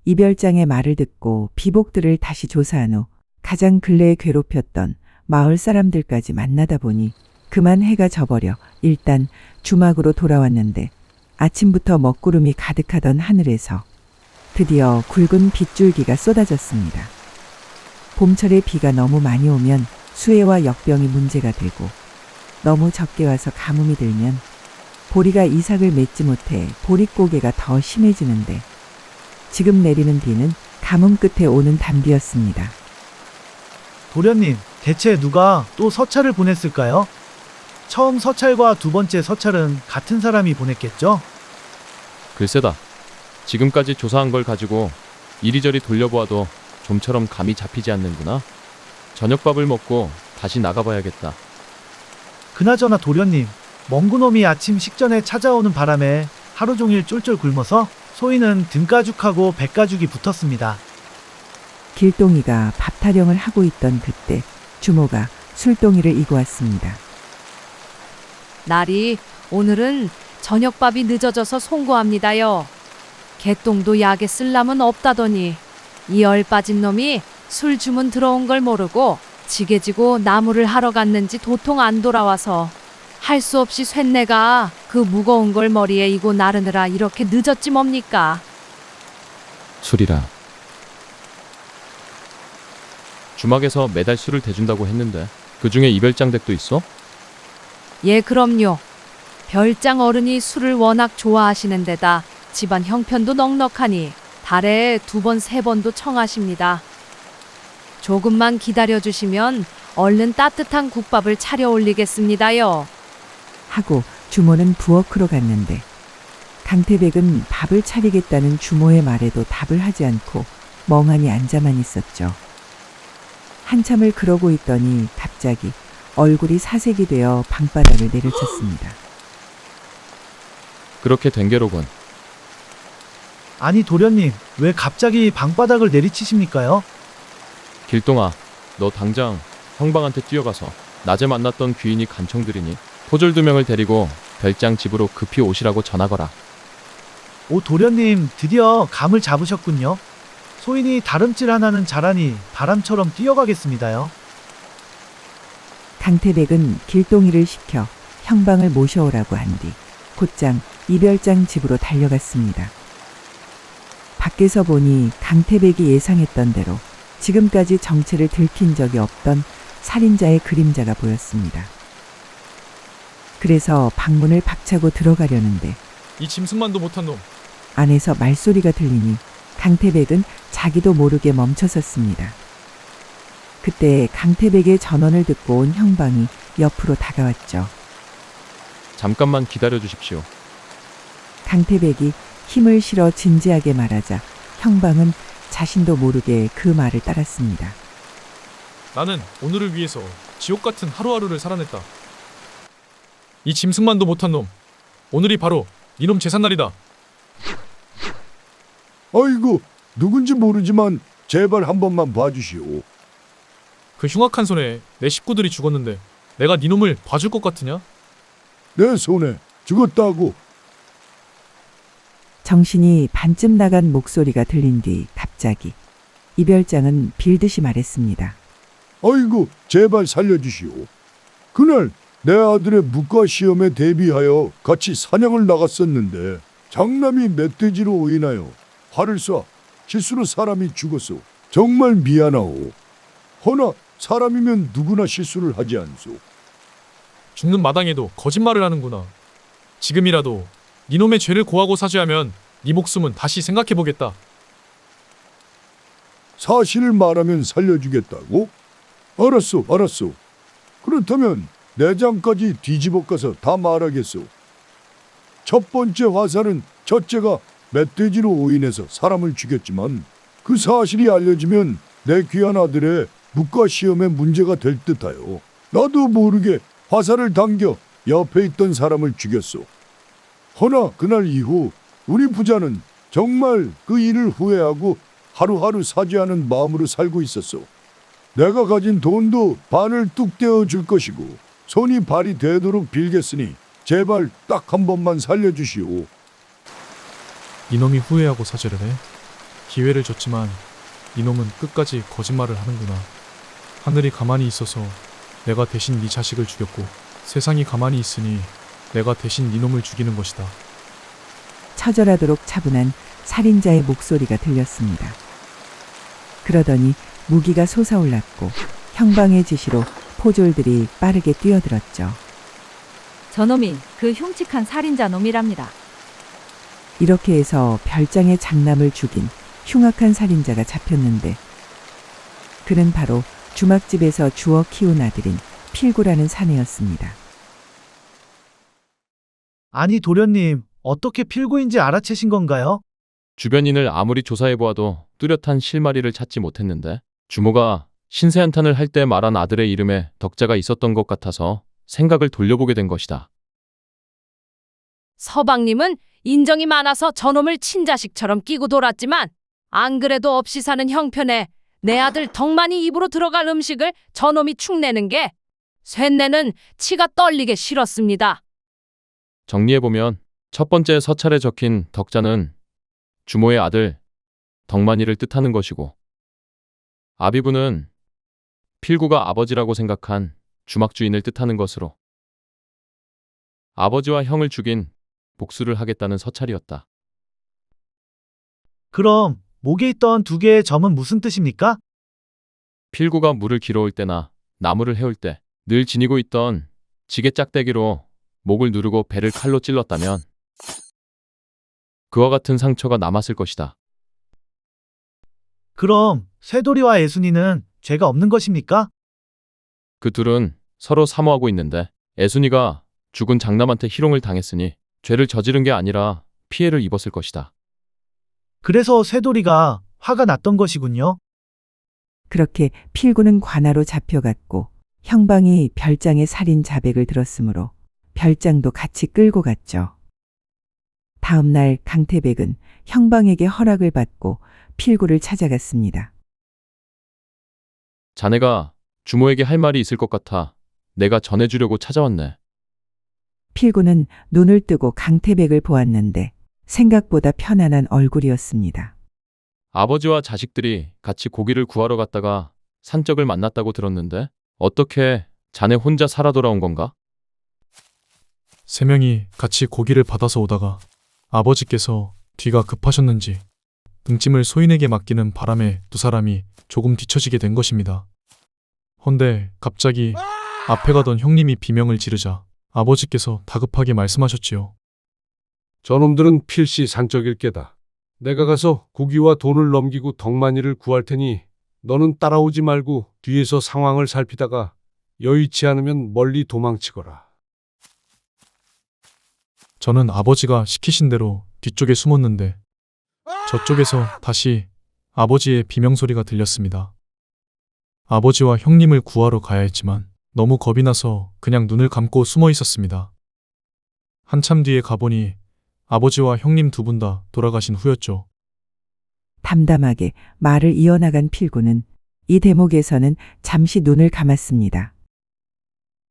이별장의 말을 듣고 비복들을 다시 조사한 후 가장 근래에 괴롭혔던 마을 사람들까지 만나다 보니 그만 해가 져버려 일단 주막으로 돌아왔는데 아침부터 먹구름이 가득하던 하늘에서 드디어 굵은 빗줄기가 쏟아졌습니다. 봄철에 비가 너무 많이 오면 수해와 역병이 문제가 되고 너무 적게 와서 가뭄이 들면 보리가 이삭을 맺지 못해 보릿고개가 더 심해지는데 지금 내리는 비는 가뭄 끝에 오는 단비였습니다. 도련님, 대체 누가 또 서찰을 보냈을까요? 처음 서찰과 두 번째 서찰은 같은 사람이 보냈겠죠? 글쎄다. 지금까지 조사한 걸 가지고 이리저리 돌려보아도 좀처럼 감이 잡히지 않는구나. 저녁밥을 먹고 다시 나가봐야겠다. 그나저나 도련님, 멍구놈이 아침 식전에 찾아오는 바람에 하루 종일 쫄쫄 굶어서 소희는 등가죽하고 배가죽이 붙었습니다. 길동이가 밥 타령을 하고 있던 그때 주모가 술동이를 이고 왔습니다. 나리, 오늘은 저녁밥이 늦어져서 송구합니다요. 개똥도 약에 쓸람은 없다더니 이 열 빠진 놈이 술 주문 들어온 걸 모르고 지게지고 나무를 하러 갔는지 도통 안 돌아와서 할 수 없이 쇳내가 그 무거운 걸 머리에 이고 나르느라 이렇게 늦었지 뭡니까? 술이라. 주막에서 매달 술을 대준다고 했는데 그 중에 이별장 댁도 있어? 예, 그럼요. 별장 어른이 술을 워낙 좋아하시는 데다 집안 형편도 넉넉하니 달에 2번, 3번도 청하십니다. 조금만 기다려주시면 얼른 따뜻한 국밥을 차려 올리겠습니다요. 하고 주모는 부엌으로 갔는데 강태백은 밥을 차리겠다는 주모의 말에도 답을 하지 않고 멍하니 앉아만 있었죠. 한참을 그러고 있더니 갑자기 얼굴이 사색이 되어 방바닥을 내려쳤습니다. 그렇게 된 게로군. 아니 도련님, 왜 갑자기 방바닥을 내리치십니까요? 길동아, 너 당장 형방한테 뛰어가서 낮에 만났던 귀인이 간청들이니 포졸 2명을 데리고 별장 집으로 급히 오시라고 전하거라. 오, 도련님, 드디어 감을 잡으셨군요. 소인이 다름질 하나는 잘하니 바람처럼 뛰어가겠습니다요. 강태백은 길동이를 시켜 형방을 모셔오라고 한 뒤 곧장 이별장 집으로 달려갔습니다. 밖에서 보니 강태백이 예상했던 대로 지금까지 정체를 들킨 적이 없던 살인자의 그림자가 보였습니다. 그래서 방문을 박차고 들어가려는데 이 짐승만도 못한 놈. 안에서 말소리가 들리니 강태백은 자기도 모르게 멈춰섰습니다. 그때 강태백의 전원을 듣고 온 형방이 옆으로 다가왔죠. 잠깐만 기다려 주십시오. 강태백이 힘을 실어 진지하게 말하자 형방은 자신도 모르게 그 말을 따랐습니다. 나는 오늘을 위해서 지옥 같은 하루하루를 살아냈다. 이 짐승만도 못한 놈. 오늘이 바로 이놈 제삿날이다. 아이고, 누군지 모르지만 제발 한 번만 봐주시오. 그 흉악한 손에 내 식구들이 죽었는데 내가 네 놈을 봐줄 것 같으냐? 내 손에 죽었다고. 정신이 반쯤 나간 목소리가 들린 뒤 갑자기 이별장은 빌듯이 말했습니다. 아이고, 제발 살려주시오. 그날 내 아들의 무과 시험에 대비하여 같이 사냥을 나갔었는데 장남이 멧돼지로 오인하여 활을 쏴 실수로 사람이 죽었소. 정말 미안하오. 허나 사람이면 누구나 실수를 하지 않소. 죽는 마당에도 거짓말을 하는구나. 지금이라도 니놈의 죄를 고하고 사죄하면 네 목숨은 다시 생각해보겠다. 사실을 말하면 살려주겠다고? 알았소, 알았소. 그렇다면 내장까지 뒤집어 까서 다 말하겠소. 첫 번째 화살은 첫째가 멧돼지로 오인해서 사람을 죽였지만 그 사실이 알려지면 내 귀한 아들의 무과 시험에 문제가 될 듯하여 나도 모르게 화살을 당겨 옆에 있던 사람을 죽였소. 허나 그날 이후 우리 부자는 정말 그 일을 후회하고 하루하루 사죄하는 마음으로 살고 있었소. 내가 가진 돈도 반을 뚝 떼어 줄 것이고 손이 발이 되도록 빌겠으니 제발 딱 한 번만 살려주시오. 이놈이 후회하고 사죄를 해? 기회를 줬지만 이놈은 끝까지 거짓말을 하는구나. 하늘이 가만히 있어서 내가 대신 네 자식을 죽였고 세상이 가만히 있으니 내가 대신 이놈을 죽이는 것이다. 처절하도록 차분한 살인자의 목소리가 들렸습니다. 그러더니 무기가 솟아올랐고 형방의 지시로 포졸들이 빠르게 뛰어들었죠. 저놈이 그 흉측한 살인자 놈이랍니다. 이렇게 해서 별장의 장남을 죽인 흉악한 살인자가 잡혔는데 그는 바로 주막집에서 주워 키운 아들인 필구라는 사내였습니다. 아니 도련님, 어떻게 필구인지 알아채신 건가요? 주변인을 아무리 조사해보아도 뚜렷한 실마리를 찾지 못했는데 주모가 신세 한탄을 할 때 말한 아들의 이름에 덕자가 있었던 것 같아서 생각을 돌려보게 된 것이다. 서방님은 인정이 많아서 저놈을 친자식처럼 끼고 돌았지만 안 그래도 없이 사는 형편에 내 아들 덕만이 입으로 들어갈 음식을 저놈이 축내는 게 쇳내는 치가 떨리게 싫었습니다. 정리해보면 첫 번째 서찰에 적힌 덕자는 주모의 아들 덕만이를 뜻하는 것이고 아비부는 필구가 아버지라고 생각한 주막주인을 뜻하는 것으로 아버지와 형을 죽인 복수를 하겠다는 서찰이었다. 그럼 목에 있던 두 개의 점은 무슨 뜻입니까? 필구가 물을 길어올 때나 나무를 해올 때 늘 지니고 있던 지게 짝대기로 목을 누르고 배를 칼로 찔렀다면 그와 같은 상처가 남았을 것이다. 그럼 쇠돌이와 애순이는 죄가 없는 것입니까? 그 둘은 서로 사모하고 있는데 애순이가 죽은 장남한테 희롱을 당했으니 죄를 저지른 게 아니라 피해를 입었을 것이다. 그래서 쇠돌이가 화가 났던 것이군요. 그렇게 필구는 관아로 잡혀갔고 형방이 별장의 살인 자백을 들었으므로 별장도 같이 끌고 갔죠. 다음 날 강태백은 형방에게 허락을 받고 필구를 찾아갔습니다. 자네가 주모에게 할 말이 있을 것 같아 내가 전해주려고 찾아왔네. 필구는 눈을 뜨고 강태백을 보았는데 생각보다 편안한 얼굴이었습니다. 아버지와 자식들이 같이 고기를 구하러 갔다가 산적을 만났다고 들었는데 어떻게 자네 혼자 살아 돌아온 건가? 3명이 같이 고기를 받아서 오다가 아버지께서 뒤가 급하셨는지 등짐을 소인에게 맡기는 바람에 두 사람이 조금 뒤처지게 된 것입니다. 헌데 갑자기 앞에 가던 형님이 비명을 지르자 아버지께서 다급하게 말씀하셨지요. 저놈들은 필시 산적일 게다. 내가 가서 고기와 돈을 넘기고 덕만이를 구할 테니 너는 따라오지 말고 뒤에서 상황을 살피다가 여의치 않으면 멀리 도망치거라. 저는 아버지가 시키신 대로 뒤쪽에 숨었는데 저쪽에서 다시 아버지의 비명소리가 들렸습니다. 아버지와 형님을 구하러 가야 했지만 너무 겁이 나서 그냥 눈을 감고 숨어 있었습니다. 한참 뒤에 가보니 아버지와 형님 두 분 다 돌아가신 후였죠. 담담하게 말을 이어나간 필구는 이 대목에서는 잠시 눈을 감았습니다.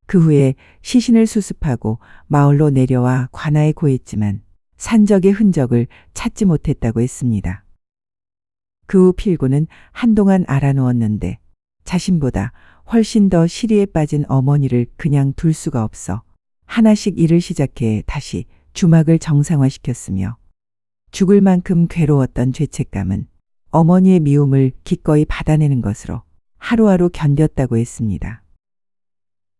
그 후에 시신을 수습하고 마을로 내려와 관아에 고했지만 산적의 흔적을 찾지 못했다고 했습니다. 그 후 필구는 한동안 알아누웠는데 자신보다 훨씬 더 시리에 빠진 어머니를 그냥 둘 수가 없어 하나씩 일을 시작해 다시 주막을 정상화시켰으며 죽을 만큼 괴로웠던 죄책감은 어머니의 미움을 기꺼이 받아내는 것으로 하루하루 견뎠다고 했습니다.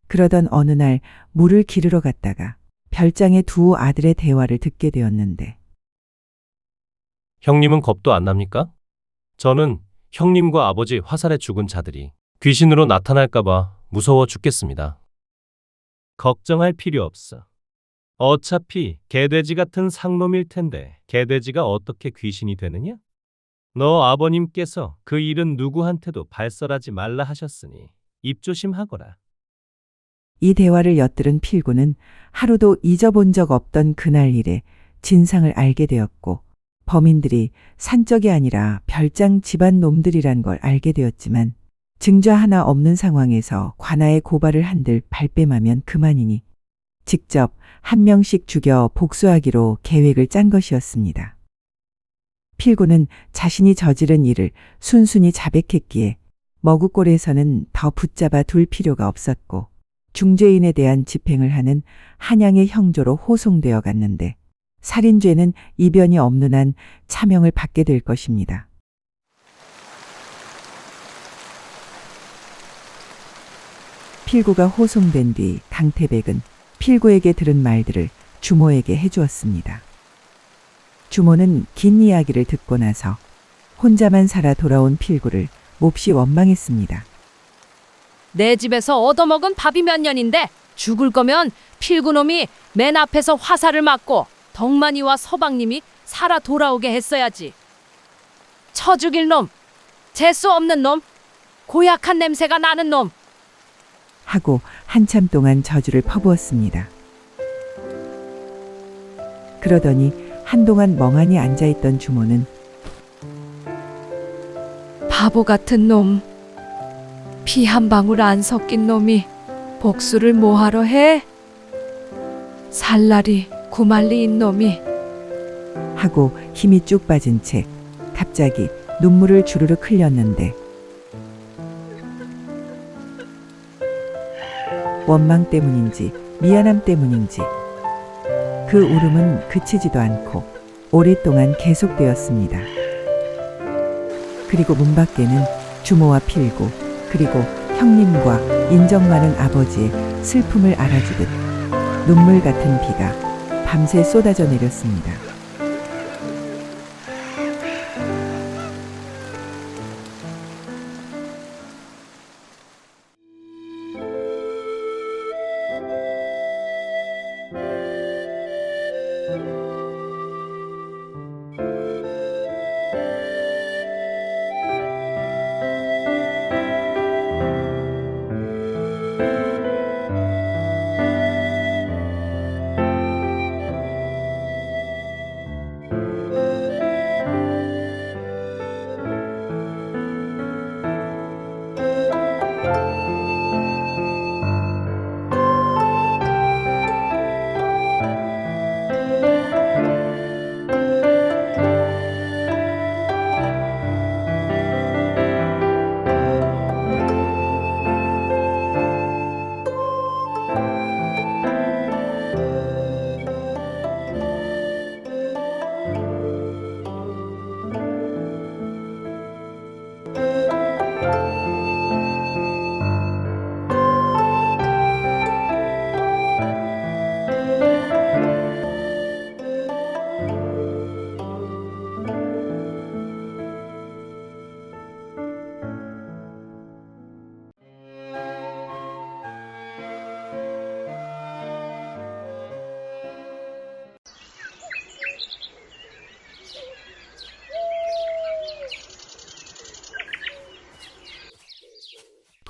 그러던 어느 날 물을 기르러 갔다가 별장의 두 아들의 대화를 듣게 되었는데 형님은 겁도 안 납니까? 저는 형님과 아버지 화살에 죽은 자들이 귀신으로 나타날까봐 무서워 죽겠습니다. 걱정할 필요 없어. 어차피 개돼지 같은 상놈일 텐데 개돼지가 어떻게 귀신이 되느냐? 너 아버님께서 그 일은 누구한테도 발설하지 말라 하셨으니 입조심하거라. 이 대화를 엿들은 필구는 하루도 잊어본 적 없던 그날 일의 진상을 알게 되었고 범인들이 산적이 아니라 별장 집안 놈들이란 걸 알게 되었지만 증자 하나 없는 상황에서 관아에 고발을 한들 발뺌하면 그만이니 직접 한 명씩 죽여 복수하기로 계획을 짠 것이었습니다. 필구는 자신이 저지른 일을 순순히 자백했기에 머구골에서는 더 붙잡아 둘 필요가 없었고 중죄인에 대한 집행을 하는 한양의 형조로 호송되어 갔는데 살인죄는 이변이 없는 한 차명을 받게 될 것입니다. 필구가 호송된 뒤 강태백은 필구에게 들은 말들을 주모에게 해주었습니다. 주모는 긴 이야기를 듣고 나서 혼자만 살아 돌아온 필구를 몹시 원망했습니다. 내 집에서 얻어먹은 밥이 몇 년인데 죽을 거면 필구놈이 맨 앞에서 화살을 맞고 덕만이와 서방님이 살아 돌아오게 했어야지. 쳐 죽일 놈, 재수 없는 놈, 고약한 냄새가 나는 놈. 하고 한참 동안 저주를 퍼부었습니다. 그러더니 한동안 멍하니 앉아있던 주모는 바보 같은 놈, 피 한 방울 안 섞인 놈이 복수를 뭐하러 해? 살날이 구말리인 놈이. 하고 힘이 쭉 빠진 채 갑자기 눈물을 주르륵 흘렸는데 원망 때문인지 미안함 때문인지 그 울음은 그치지도 않고 오랫동안 계속되었습니다. 그리고 문 밖에는 주모와 필구 그리고 형님과 인정 많은 아버지의 슬픔을 알아주듯 눈물 같은 비가 밤새 쏟아져 내렸습니다.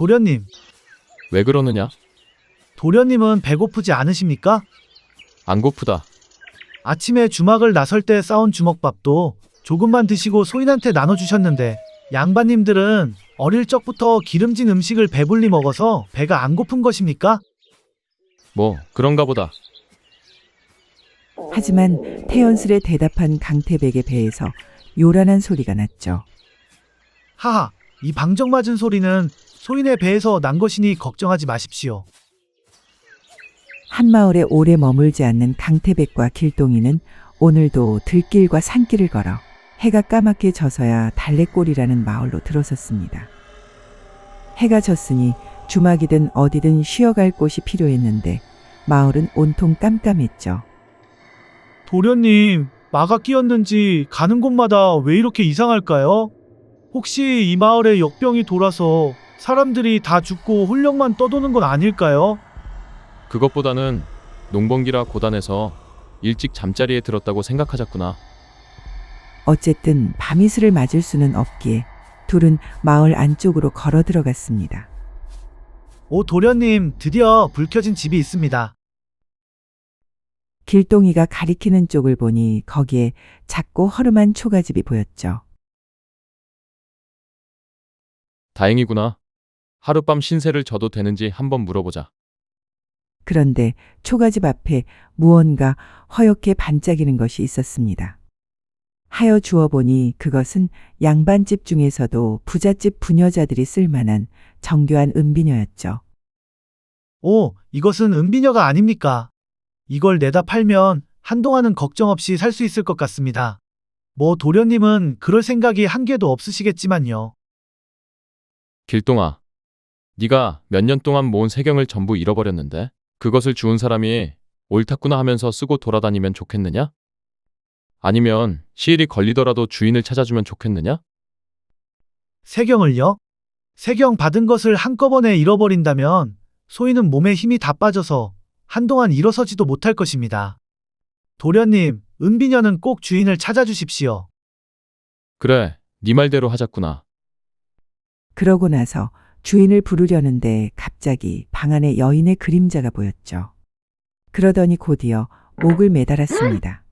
도련님, 왜 그러느냐? 도련님은 배고프지 않으십니까? 안 고프다. 아침에 주막을 나설 때 싸온 주먹밥도 조금만 드시고 소인한테 나눠주셨는데 양반님들은 어릴 적부터 기름진 음식을 배불리 먹어서 배가 안 고픈 것입니까? 뭐 그런가 보다. 하지만 태연스레 대답한 강태백의 배에서 요란한 소리가 났죠. 하하, 이 방정맞은 소리는 소인의 배에서 난 것이니 걱정하지 마십시오. 한마을에 오래 머물지 않는 강태백과 길동이는 오늘도 들길과 산길을 걸어 해가 까맣게 져서야 달래골이라는 마을로 들어섰습니다. 해가 졌으니 주막이든 어디든 쉬어갈 곳이 필요했는데 마을은 온통 깜깜했죠. 도련님, 마가 끼었는지 가는 곳마다 왜 이렇게 이상할까요? 혹시 이 마을에 역병이 돌아서 사람들이 다 죽고 홀령만 떠도는 건 아닐까요? 그것보다는 농번기라 고단해서 일찍 잠자리에 들었다고 생각하자꾸나. 어쨌든 밤이슬을 맞을 수는 없기에 둘은 마을 안쪽으로 걸어 들어갔습니다. 오, 도련님, 드디어 불 켜진 집이 있습니다. 길동이가 가리키는 쪽을 보니 거기에 작고 허름한 초가집이 보였죠. 다행이구나. 하룻밤 신세를 져도 되는지 한번 물어보자. 그런데 초가집 앞에 무언가 허옇게 반짝이는 것이 있었습니다. 하여 주어보니 그것은 양반집 중에서도 부잣집 부녀자들이 쓸만한 정교한 은비녀였죠. 오, 이것은 은비녀가 아닙니까? 이걸 내다 팔면 한동안은 걱정 없이 살 수 있을 것 같습니다. 뭐 도련님은 그럴 생각이 한 개도 없으시겠지만요. 길동아, 네가 몇 년 동안 모은 세경을 전부 잃어버렸는데 그것을 주운 사람이 옳았구나 하면서 쓰고 돌아다니면 좋겠느냐? 아니면 시일이 걸리더라도 주인을 찾아주면 좋겠느냐? 세경을요? 세경 받은 것을 한꺼번에 잃어버린다면 소인은 몸에 힘이 다 빠져서 한동안 일어서지도 못할 것입니다. 도련님, 은비녀는 꼭 주인을 찾아주십시오. 그래, 네 말대로 하자꾸나. 그러고 나서 주인을 부르려는데 갑자기 방 안에 여인의 그림자가 보였죠. 그러더니 곧이어 목을 매달았습니다.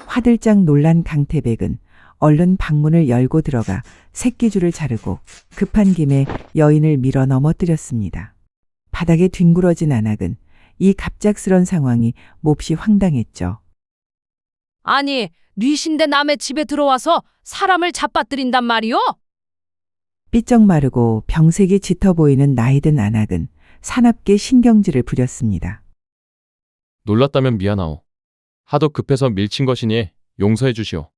화들짝 놀란 강태백은 얼른 방문을 열고 들어가 새끼줄을 자르고 급한 김에 여인을 밀어 넘어뜨렸습니다. 바닥에 뒹굴어진 안악은 이 갑작스런 상황이 몹시 황당했죠. 아니, 뉘신데 남의 집에 들어와서 사람을 잡아뜨린단 말이오? 삐쩍 마르고 병색이 짙어 보이는 나이든 안악은 사납게 신경질을 부렸습니다. 놀랐다면 미안하오. 하도 급해서 밀친 것이니 용서해 주시오.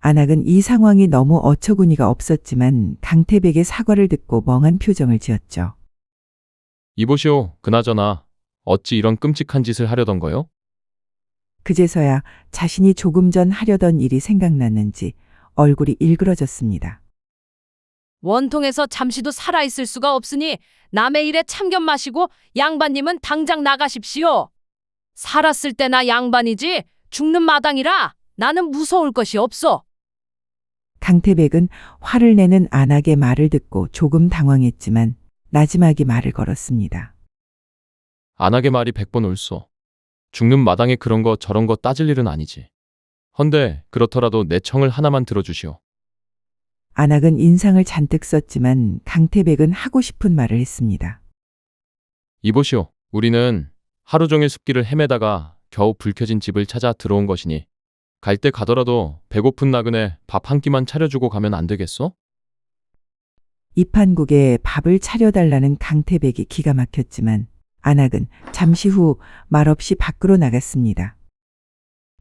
안악은 이 상황이 너무 어처구니가 없었지만 강태백의 사과를 듣고 멍한 표정을 지었죠. 이보시오, 그나저나 어찌 이런 끔찍한 짓을 하려던 거요? 그제서야 자신이 조금 전 하려던 일이 생각났는지 얼굴이 일그러졌습니다. 원통에서 잠시도 살아있을 수가 없으니 남의 일에 참견 마시고 양반님은 당장 나가십시오. 살았을 때나 양반이지 죽는 마당이라 나는 무서울 것이 없어. 강태백은 화를 내는 안악의 말을 듣고 조금 당황했지만 나지막이 말을 걸었습니다. 안하게 말이 100번 옳소. 죽는 마당에 그런 거 저런 거 따질 일은 아니지. 헌데 그렇더라도 내 청을 하나만 들어주시오. 안악은 인상을 잔뜩 썼지만 강태백은 하고 싶은 말을 했습니다. 이보시오, 우리는 하루 종일 숲길을 헤매다가 겨우 불 켜진 집을 찾아 들어온 것이니 갈 때 가더라도 배고픈 나그네 밥 한 끼만 차려주고 가면 안 되겠소? 입한국에 밥을 차려달라는 강태백이 기가 막혔지만 안악은 잠시 후 말없이 밖으로 나갔습니다.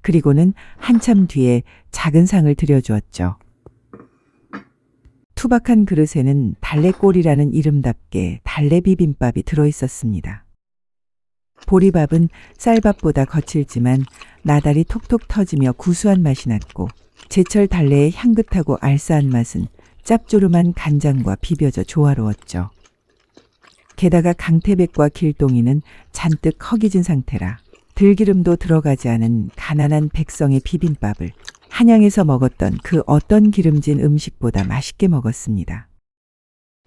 그리고는 한참 뒤에 작은 상을 들여주었죠. 투박한 그릇에는 달래꼴이라는 이름답게 달래비빔밥이 들어있었습니다. 보리밥은 쌀밥보다 거칠지만 나달이 톡톡 터지며 구수한 맛이 났고 제철 달래의 향긋하고 알싸한 맛은 짭조름한 간장과 비벼져 조화로웠죠. 게다가 강태백과 길동이는 잔뜩 허기진 상태라 들기름도 들어가지 않은 가난한 백성의 비빔밥을 한양에서 먹었던 그 어떤 기름진 음식보다 맛있게 먹었습니다.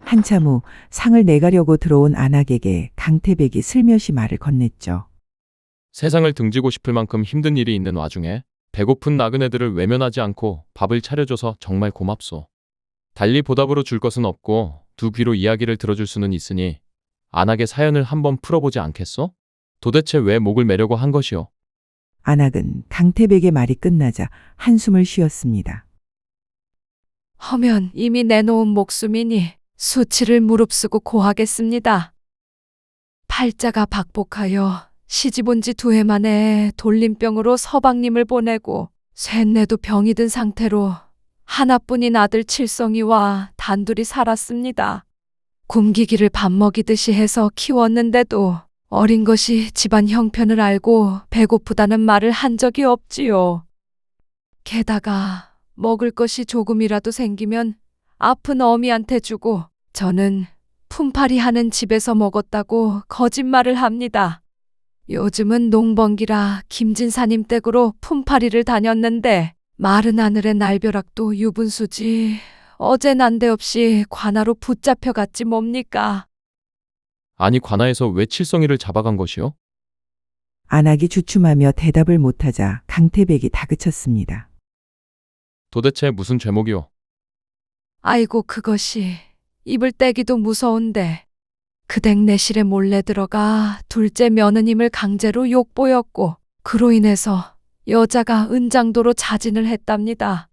한참 후 상을 내가려고 들어온 안악에게 강태백이 슬며시 말을 건넸죠. 세상을 등지고 싶을 만큼 힘든 일이 있는 와중에 배고픈 나그네들을 외면하지 않고 밥을 차려줘서 정말 고맙소. 달리 보답으로 줄 것은 없고 두 귀로 이야기를 들어줄 수는 있으니 안악의 사연을 한번 풀어보지 않겠소? 도대체 왜 목을 매려고 한 것이오? 안악은 강태백의 말이 끝나자 한숨을 쉬었습니다. 허면 이미 내놓은 목숨이니 수치를 무릅쓰고 고하겠습니다. 팔자가 박복하여 시집 온 지 2해 만에 돌림병으로 서방님을 보내고 셋내도 병이 든 상태로 하나뿐인 아들 칠성이와 단둘이 살았습니다. 굶기기를 밥 먹이듯이 해서 키웠는데도 어린 것이 집안 형편을 알고 배고프다는 말을 한 적이 없지요. 게다가 먹을 것이 조금이라도 생기면 아픈 어미한테 주고 저는 품팔이 하는 집에서 먹었다고 거짓말을 합니다. 요즘은 농번기라 김진사님 댁으로 품팔이를 다녔는데 마른 하늘의 날벼락도 유분수지 어제 난데없이 관아로 붙잡혀 갔지 뭡니까? 아니 관아에서 왜 칠성이를 잡아간 것이요? 안악이 주춤하며 대답을 못하자 강태백이 다그쳤습니다. 도대체 무슨 죄목이요? 아이고 그것이 입을 떼기도 무서운데 그댁 내실에 몰래 들어가 둘째 며느님을 강제로 욕보였고 그로 인해서 여자가 은장도로 자진을 했답니다.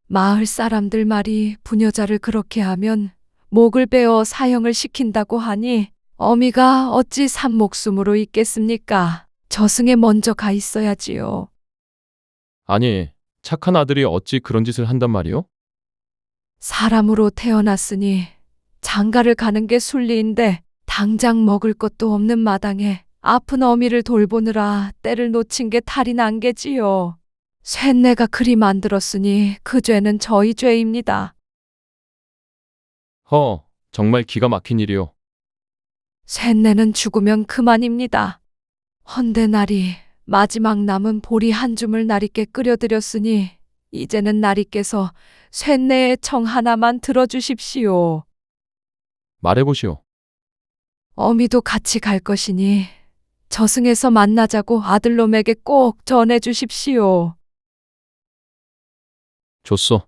마을 사람들 말이 부녀자를 그렇게 하면 목을 베어 사형을 시킨다고 하니 어미가 어찌 산목숨으로 있겠습니까? 저승에 먼저 가 있어야지요. 아니 착한 아들이 어찌 그런 짓을 한단 말이요? 사람으로 태어났으니 장가를 가는 게 순리인데 당장 먹을 것도 없는 마당에 아픈 어미를 돌보느라 때를 놓친 게 탈이 난 게지요. 셋내가 그리 만들었으니 그 죄는 저희 죄입니다. 허, 정말 기가 막힌 일이요. 셋내는 죽으면 그만입니다. 헌데 날이 마지막 남은 보리 한 줌을 나리께 끓여드렸으니 이제는 나리께서 셋내의 청 하나만 들어주십시오. 말해보시오. 어미도 같이 갈 것이니 저승에서 만나자고 아들놈에게 꼭 전해주십시오. 좋소.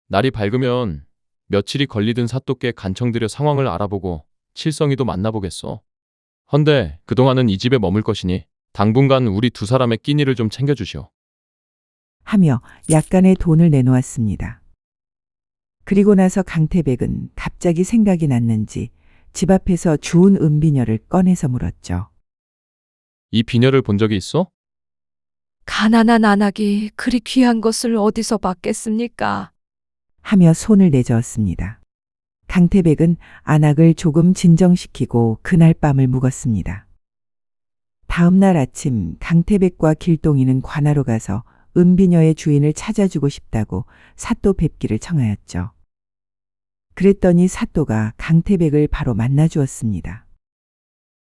날이 밝으면 며칠이 걸리든 사또께 간청드려 상황을 알아보고 칠성이도 만나보겠소. 헌데 그동안은 이 집에 머물 것이니 당분간 우리 두 사람의 끼니를 좀 챙겨주시오. 하며 약간의 돈을 내놓았습니다. 그리고 나서 강태백은 갑자기 생각이 났는지 집 앞에서 주운 은비녀를 꺼내서 물었죠. 이 비녀를 본 적이 있어? 가난한 안악이 그리 귀한 것을 어디서 받겠습니까? 하며 손을 내저었습니다. 강태백은 안악을 조금 진정시키고 그날 밤을 묵었습니다. 다음 날 아침 강태백과 길동이는 관아로 가서 은비녀의 주인을 찾아주고 싶다고 사또 뵙기를 청하였죠. 그랬더니 사또가 강태백을 바로 만나주었습니다.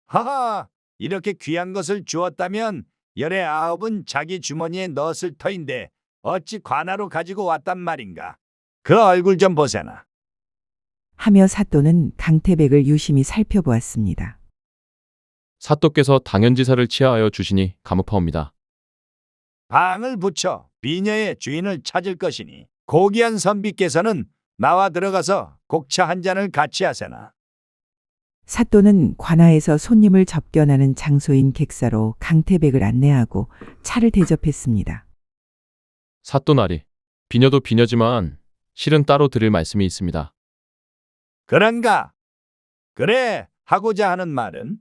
하하, 이렇게 귀한 것을 주었다면 열의 아홉은 자기 주머니에 넣었을 터인데 어찌 관아로 가지고 왔단 말인가? 그 얼굴 좀 보세나. 하며 사또는 강태백을 유심히 살펴보았습니다. 사또께서 당연지사를 치하하여 주시니 감업하옵니다. 방을 붙여 비녀의 주인을 찾을 것이니 고귀한 선비께서는 나와 들어가서 곡차 한 잔을 같이 하세나. 사또는 관아에서 손님을 접견하는 장소인 객사로 강태백을 안내하고 차를 대접했습니다. 사또나리, 비녀도 비녀지만 실은 따로 드릴 말씀이 있습니다. 그런가? 그래, 하고자 하는 말은?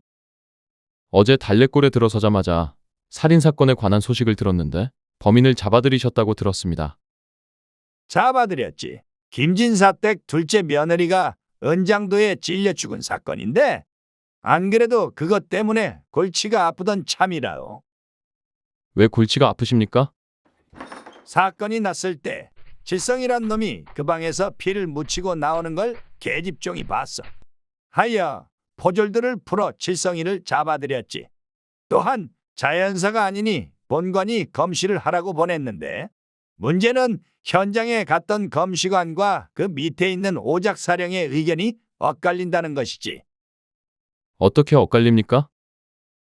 어제 달래골에 들어서자마자 살인사건에 관한 소식을 들었는데 범인을 잡아들이셨다고 들었습니다. 잡아들였지. 김진사 댁 둘째 며느리가 은장도에 찔려 죽은 사건인데 안 그래도 그것 때문에 골치가 아프던 참이라오. 왜 골치가 아프십니까? 사건이 났을 때 칠성이란 놈이 그 방에서 피를 묻히고 나오는 걸 계집종이 봤어. 하여 포졸들을 풀어 칠성이를 잡아들였지. 또한 자연사가 아니니 본관이 검시를 하라고 보냈는데 문제는 현장에 갔던 검시관과 그 밑에 있는 오작사령의 의견이 엇갈린다는 것이지. 어떻게 엇갈립니까?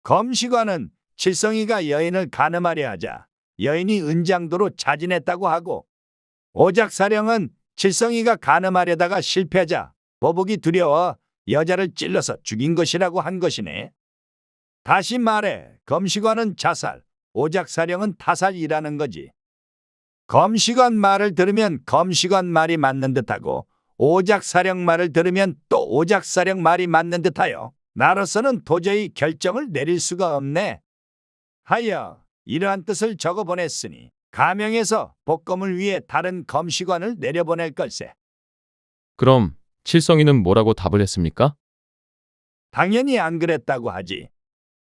검시관은 칠성이가 여인을 가늠하려 하자 여인이 은장도로 자진했다고 하고 오작사령은 칠성이가 가늠하려다가 실패하자 보복이 두려워 여자를 찔러서 죽인 것이라고 한 것이네. 다시 말해 검시관은 자살, 오작사령은 타살이라는 거지. 검시관 말을 들으면 검시관 말이 맞는 듯하고 오작사령 말을 들으면 또 오작사령 말이 맞는 듯하여 나로서는 도저히 결정을 내릴 수가 없네. 하여 이러한 뜻을 적어 보냈으니 가명에서 복검을 위해 다른 검시관을 내려보낼 걸세. 그럼 칠성이는 뭐라고 답을 했습니까? 당연히 안 그랬다고 하지.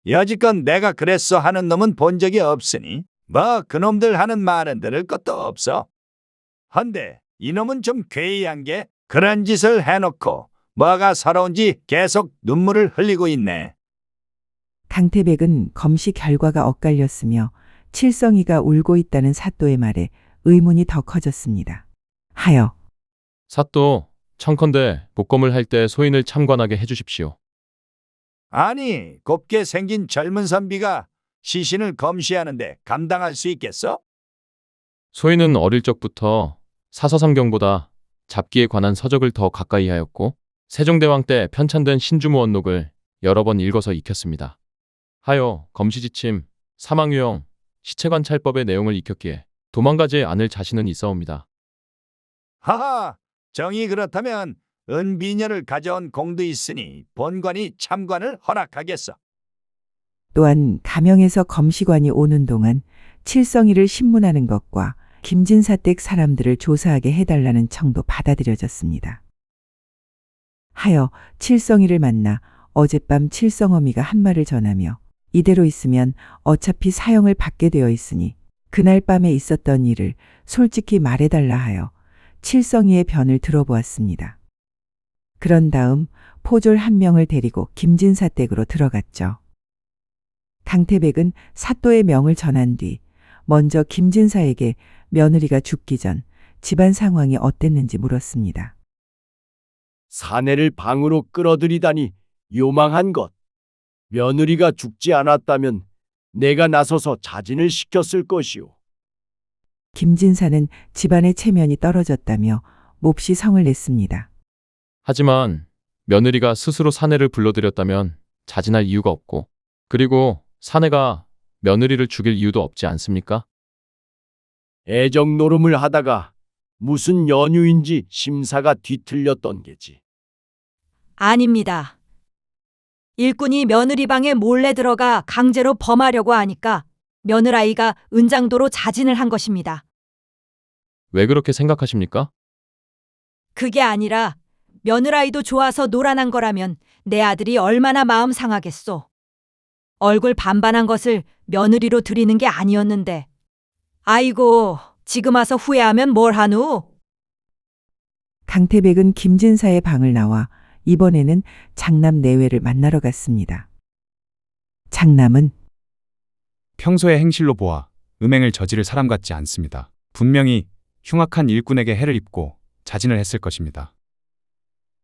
여지껏 내가 그랬어 하는 놈은 본 적이 없으니 뭐 그놈들 하는 말은 들을 것도 없어. 헌데 이놈은 좀 괴이한 게 그런 짓을 해놓고 뭐가 서러운지 계속 눈물을 흘리고 있네. 강태백은 검시 결과가 엇갈렸으며 칠성이가 울고 있다는 사또의 말에 의문이 더 커졌습니다. 하여 사또, 청컨대 복검을 할 때 소인을 참관하게 해주십시오. 아니 곱게 생긴 젊은 선비가 시신을 검시하는데 감당할 수 있겠어? 소인은 어릴 적부터 사서삼경보다 잡기에 관한 서적을 더 가까이 하였고 세종대왕 때 편찬된 신주무원록을 여러 번 읽어서 익혔습니다. 하여 검시지침, 사망유형, 시체관찰법의 내용을 익혔기에 도망가지 않을 자신은 있사옵니다. 하하, 정이 그렇다면 은비녀를 가져온 공도 있으니 본관이 참관을 허락하겠어. 또한 가명에서 검시관이 오는 동안 칠성이를 신문하는 것과 김진사댁 사람들을 조사하게 해달라는 청도 받아들여졌습니다. 하여 칠성이를 만나 어젯밤 칠성어미가 한 말을 전하며 이대로 있으면 어차피 사형을 받게 되어 있으니 그날 밤에 있었던 일을 솔직히 말해달라 하여 칠성이의 변을 들어보았습니다. 그런 다음 포졸 한 명을 데리고 김진사댁으로 들어갔죠. 강태백은 사또의 명을 전한 뒤 먼저 김진사에게 며느리가 죽기 전 집안 상황이 어땠는지 물었습니다. 사내를 방으로 끌어들이다니 요망한 것. 며느리가 죽지 않았다면 내가 나서서 자진을 시켰을 것이오. 김진사는 집안의 체면이 떨어졌다며 몹시 성을 냈습니다. 하지만 며느리가 스스로 사내를 불러들였다면 자진할 이유가 없고 그리고 사내가 며느리를 죽일 이유도 없지 않습니까? 애정 노름을 하다가 무슨 연유인지 심사가 뒤틀렸던 게지. 아닙니다. 일꾼이 며느리 방에 몰래 들어가 강제로 범하려고 하니까 며느라이가 은장도로 자진을 한 것입니다. 왜 그렇게 생각하십니까? 그게 아니라 며느라이도 좋아서 노란한 거라면 내 아들이 얼마나 마음 상하겠소. 얼굴 반반한 것을 며느리로 드리는 게 아니었는데. 아이고, 지금 와서 후회하면 뭘 하누? 강태백은 김진사의 방을 나와 이번에는 장남 내외를 만나러 갔습니다. 장남은 평소의 행실로 보아 음행을 저지를 사람 같지 않습니다. 분명히 흉악한 일꾼에게 해를 입고 자진을 했을 것입니다.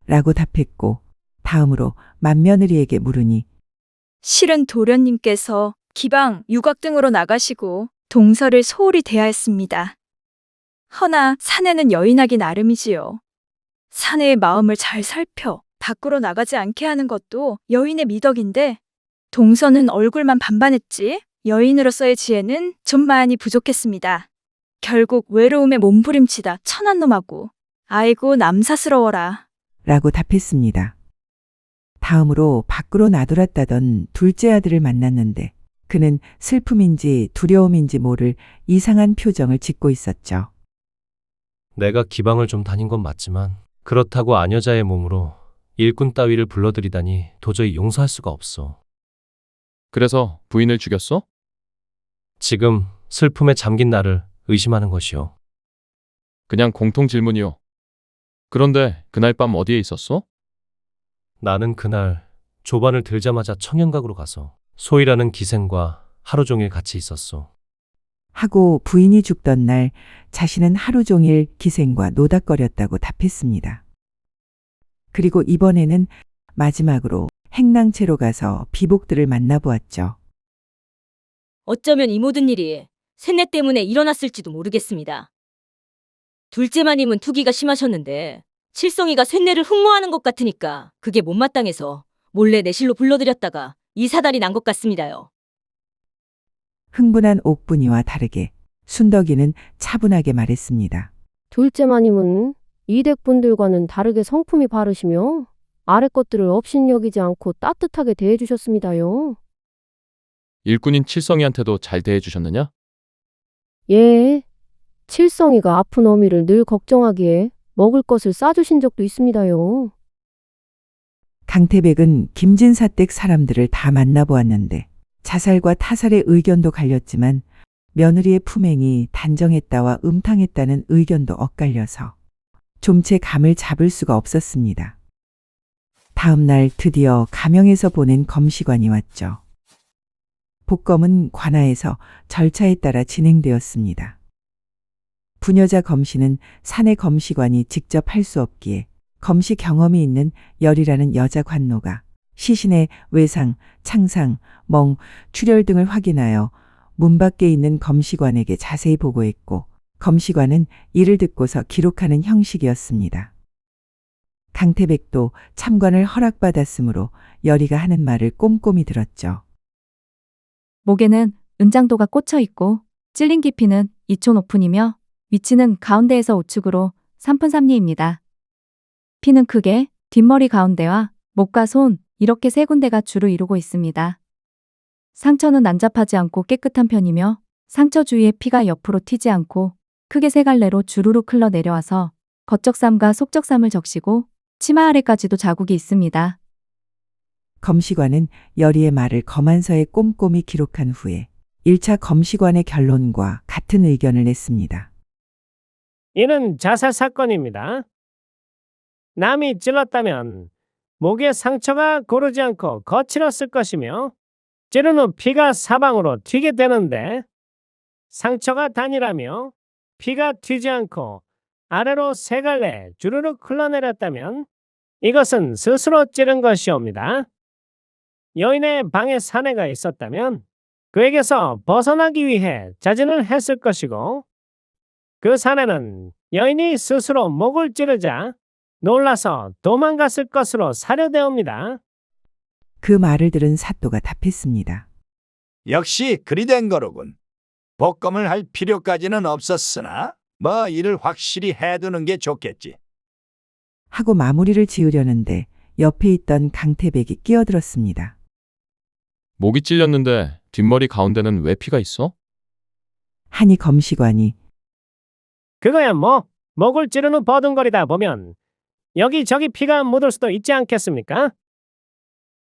라고 답했고 다음으로 맏며느리에게 물으니 실은 도련님께서 기방, 유곽 등으로 나가시고 동서를 소홀히 대하였습니다. 허나 사내는 여인하기 나름이지요. 사내의 마음을 잘 살펴 밖으로 나가지 않게 하는 것도 여인의 미덕인데 동서는 얼굴만 반반했지 여인으로서의 지혜는 좀 많이 부족했습니다. 결국 외로움에 몸부림치다 천한 놈하고 아이고 남사스러워라. 라고 답했습니다. 다음으로 밖으로 나돌았다던 둘째 아들을 만났는데 그는 슬픔인지 두려움인지 모를 이상한 표정을 짓고 있었죠. 내가 기방을 좀 다닌 건 맞지만 그렇다고 아녀자의 몸으로 일꾼 따위를 불러들이다니 도저히 용서할 수가 없어. 그래서 부인을 죽였어? 지금 슬픔에 잠긴 나를 의심하는 것이오. 그냥 공통 질문이요. 그런데 그날 밤 어디에 있었어? 나는 그날 조반을 들자마자 청년각으로 가서 소희라는 기생과 하루 종일 같이 있었소. 하고 부인이 죽던 날 자신은 하루 종일 기생과 노닥거렸다고 답했습니다. 그리고 이번에는 마지막으로 행랑채로 가서 비복들을 만나보았죠. 어쩌면 이 모든 일이 셋내 때문에 일어났을지도 모르겠습니다. 둘째 마님은 투기가 심하셨는데 칠성이가 셋내를 흠모하는 것 같으니까 그게 못마땅해서 몰래 내실로 불러들였다가 이 사달이 난 것 같습니다요. 흥분한 옥분이와 다르게 순덕이는 차분하게 말했습니다. 둘째 마님은 이 댁분들과는 다르게 성품이 바르시며 아래 것들을 업신여기지 않고 따뜻하게 대해주셨습니다요. 일꾼인 칠성이한테도 잘 대해주셨느냐? 예, 칠성이가 아픈 어미를 늘 걱정하기에 먹을 것을 싸주신 적도 있습니다요. 강태백은 김진사 댁 사람들을 다 만나보았는데 자살과 타살의 의견도 갈렸지만 며느리의 품행이 단정했다와 음탕했다는 의견도 엇갈려서 좀채 감을 잡을 수가 없었습니다. 다음 날 드디어 가명에서 보낸 검시관이 왔죠. 복검은 관아에서 절차에 따라 진행되었습니다. 부녀자 검시는 사내 검시관이 직접 할 수 없기에 검시 경험이 있는 열이라는 여자 관노가 시신의 외상, 창상, 멍, 출혈 등을 확인하여 문 밖에 있는 검시관에게 자세히 보고했고 검시관은 이를 듣고서 기록하는 형식이었습니다. 강태백도 참관을 허락받았으므로 열이가 하는 말을 꼼꼼히 들었죠. 목에는 은장도가 꽂혀 있고 찔린 깊이는 2초 높은이며 위치는 가운데에서 우측으로 3분 3리입니다. 피는 크게 뒷머리 가운데와 목과 손 이렇게 세 군데가 주로 이루고 있습니다. 상처는 난잡하지 않고 깨끗한 편이며 상처 주위에 피가 옆으로 튀지 않고 크게 세 갈래로 주르륵 흘러 내려와서 겉적삼과 속적삼을 적시고 치마 아래까지도 자국이 있습니다. 검시관은 열이의 말을 검안서에 꼼꼼히 기록한 후에 1차 검시관의 결론과 같은 의견을 냈습니다. 이는 자살 사건입니다. 남이 찔렀다면 목에 상처가 고르지 않고 거칠었을 것이며 찌른 후 피가 사방으로 튀게 되는데 상처가 단일하며 피가 튀지 않고 아래로 세 갈래 주르륵 흘러내렸다면 이것은 스스로 찌른 것이옵니다. 여인의 방에 사내가 있었다면 그에게서 벗어나기 위해 자진을 했을 것이고 그 사내는 여인이 스스로 목을 찌르자 놀라서 도망갔을 것으로 사료되옵니다. 그 말을 들은 사또가 답했습니다. 역시 그리 된 거로군. 복검을 할 필요까지는 없었으나 뭐 이를 확실히 해두는 게 좋겠지. 하고 마무리를 지으려는데 옆에 있던 강태백이 끼어들었습니다. 목이 찔렸는데 뒷머리 가운데는 왜 피가 있어? 하니 검시관이 그거야 뭐 목을 찌른 후 버둥거리다 보면 여기저기 피가 묻을 수도 있지 않겠습니까?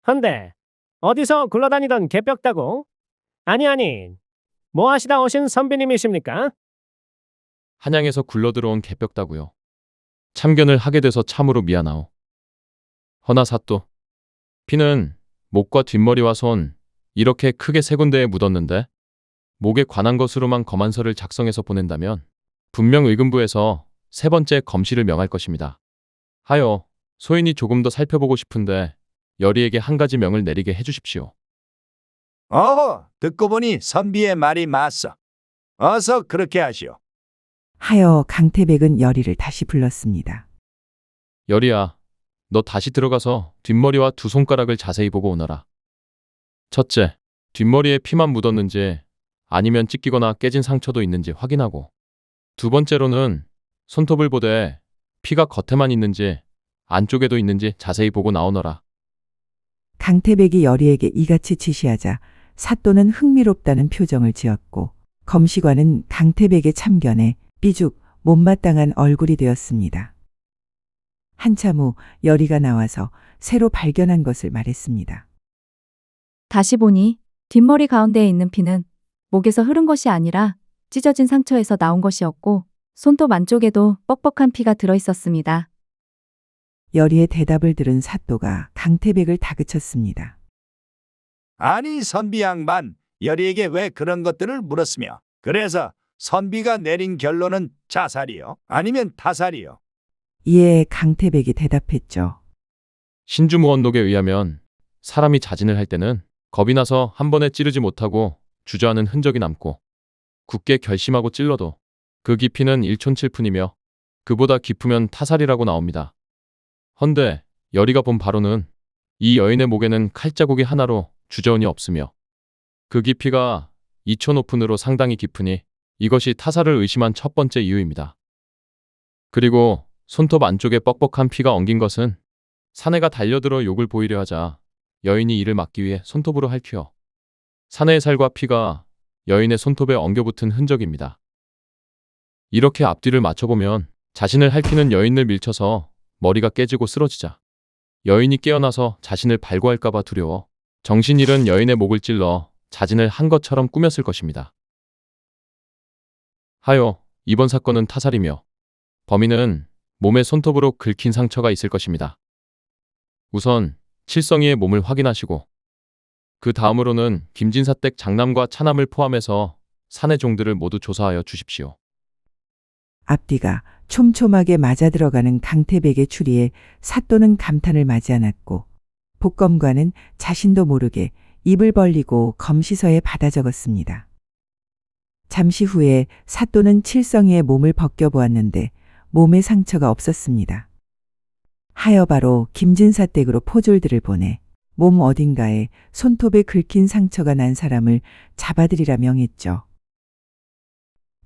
헌데 어디서 굴러다니던 개벽다고? 아니 뭐 하시다 오신 선비님이십니까? 한양에서 굴러들어온 개벽다구요. 참견을 하게 돼서 참으로 미안하오. 허나 사또, 피는 목과 뒷머리와 손 이렇게 크게 세 군데에 묻었는데 목에 관한 것으로만 검안서를 작성해서 보낸다면 분명 의금부에서 세 번째 검시를 명할 것입니다. 하여 소인이 조금 더 살펴보고 싶은데 열이에게 한 가지 명을 내리게 해주십시오. 어허, 듣고 보니 선비의 말이 맞소. 어서 그렇게 하시오. 하여 강태백은 열이를 다시 불렀습니다. 열이야, 너 다시 들어가서 뒷머리와 두 손가락을 자세히 보고 오너라. 첫째, 뒷머리에 피만 묻었는지 아니면 찢기거나 깨진 상처도 있는지 확인하고 두 번째로는 손톱을 보되 피가 겉에만 있는지 안쪽에도 있는지 자세히 보고 나오너라. 강태백이 열이에게 이같이 지시하자 사또는 흥미롭다는 표정을 지었고 검시관은 강태백의 참견에 삐죽 못마땅한 얼굴이 되었습니다. 한참 후 열이가 나와서 새로 발견한 것을 말했습니다. 다시 보니 뒷머리 가운데에 있는 피는 목에서 흐른 것이 아니라 찢어진 상처에서 나온 것이었고 손톱 안쪽에도 뻑뻑한 피가 들어 있었습니다. 열이의 대답을 들은 사또가 강태백을 다그쳤습니다. 아니 선비 양반, 열이에게 왜 그런 것들을 물었으며 그래서 선비가 내린 결론은 자살이요? 아니면 타살이요? 이에 강태백이 대답했죠. 신주무언록에 의하면 사람이 자진을 할 때는 겁이 나서 한 번에 찌르지 못하고 주저하는 흔적이 남고 굳게 결심하고 찔러도 그 깊이는 1촌7푼이며 그보다 깊으면 타살이라고 나옵니다. 헌데 열이가 본 바로는 이 여인의 목에는 칼자국이 하나로 주저운이 없으며 그 깊이가 2촌5푼으로 상당히 깊으니 이것이 타살을 의심한 첫 번째 이유입니다. 그리고 손톱 안쪽에 뻑뻑한 피가 엉긴 것은 사내가 달려들어 욕을 보이려 하자 여인이 이를 막기 위해 손톱으로 핥혀 사내의 살과 피가 여인의 손톱에 엉겨붙은 흔적입니다. 이렇게 앞뒤를 맞춰보면 자신을 핥히는 여인을 밀쳐서 머리가 깨지고 쓰러지자 여인이 깨어나서 자신을 발고할까봐 두려워 정신 잃은 여인의 목을 찔러 자진을 한 것처럼 꾸몄을 것입니다. 하여 이번 사건은 타살이며 범인은 몸에 손톱으로 긁힌 상처가 있을 것입니다. 우선 칠성이의 몸을 확인하시고 그 다음으로는 김진사댁 장남과 차남을 포함해서 사내 종들을 모두 조사하여 주십시오. 앞뒤가 촘촘하게 맞아들어가는 강태백의 추리에 사또는 감탄을 마지 않았고 복검관은 자신도 모르게 입을 벌리고 검시서에 받아 적었습니다. 잠시 후에 사또는 칠성이의 몸을 벗겨보았는데 몸에 상처가 없었습니다. 하여 바로 김진사댁으로 포졸들을 보내 몸 어딘가에 손톱에 긁힌 상처가 난 사람을 잡아들이라 명했죠.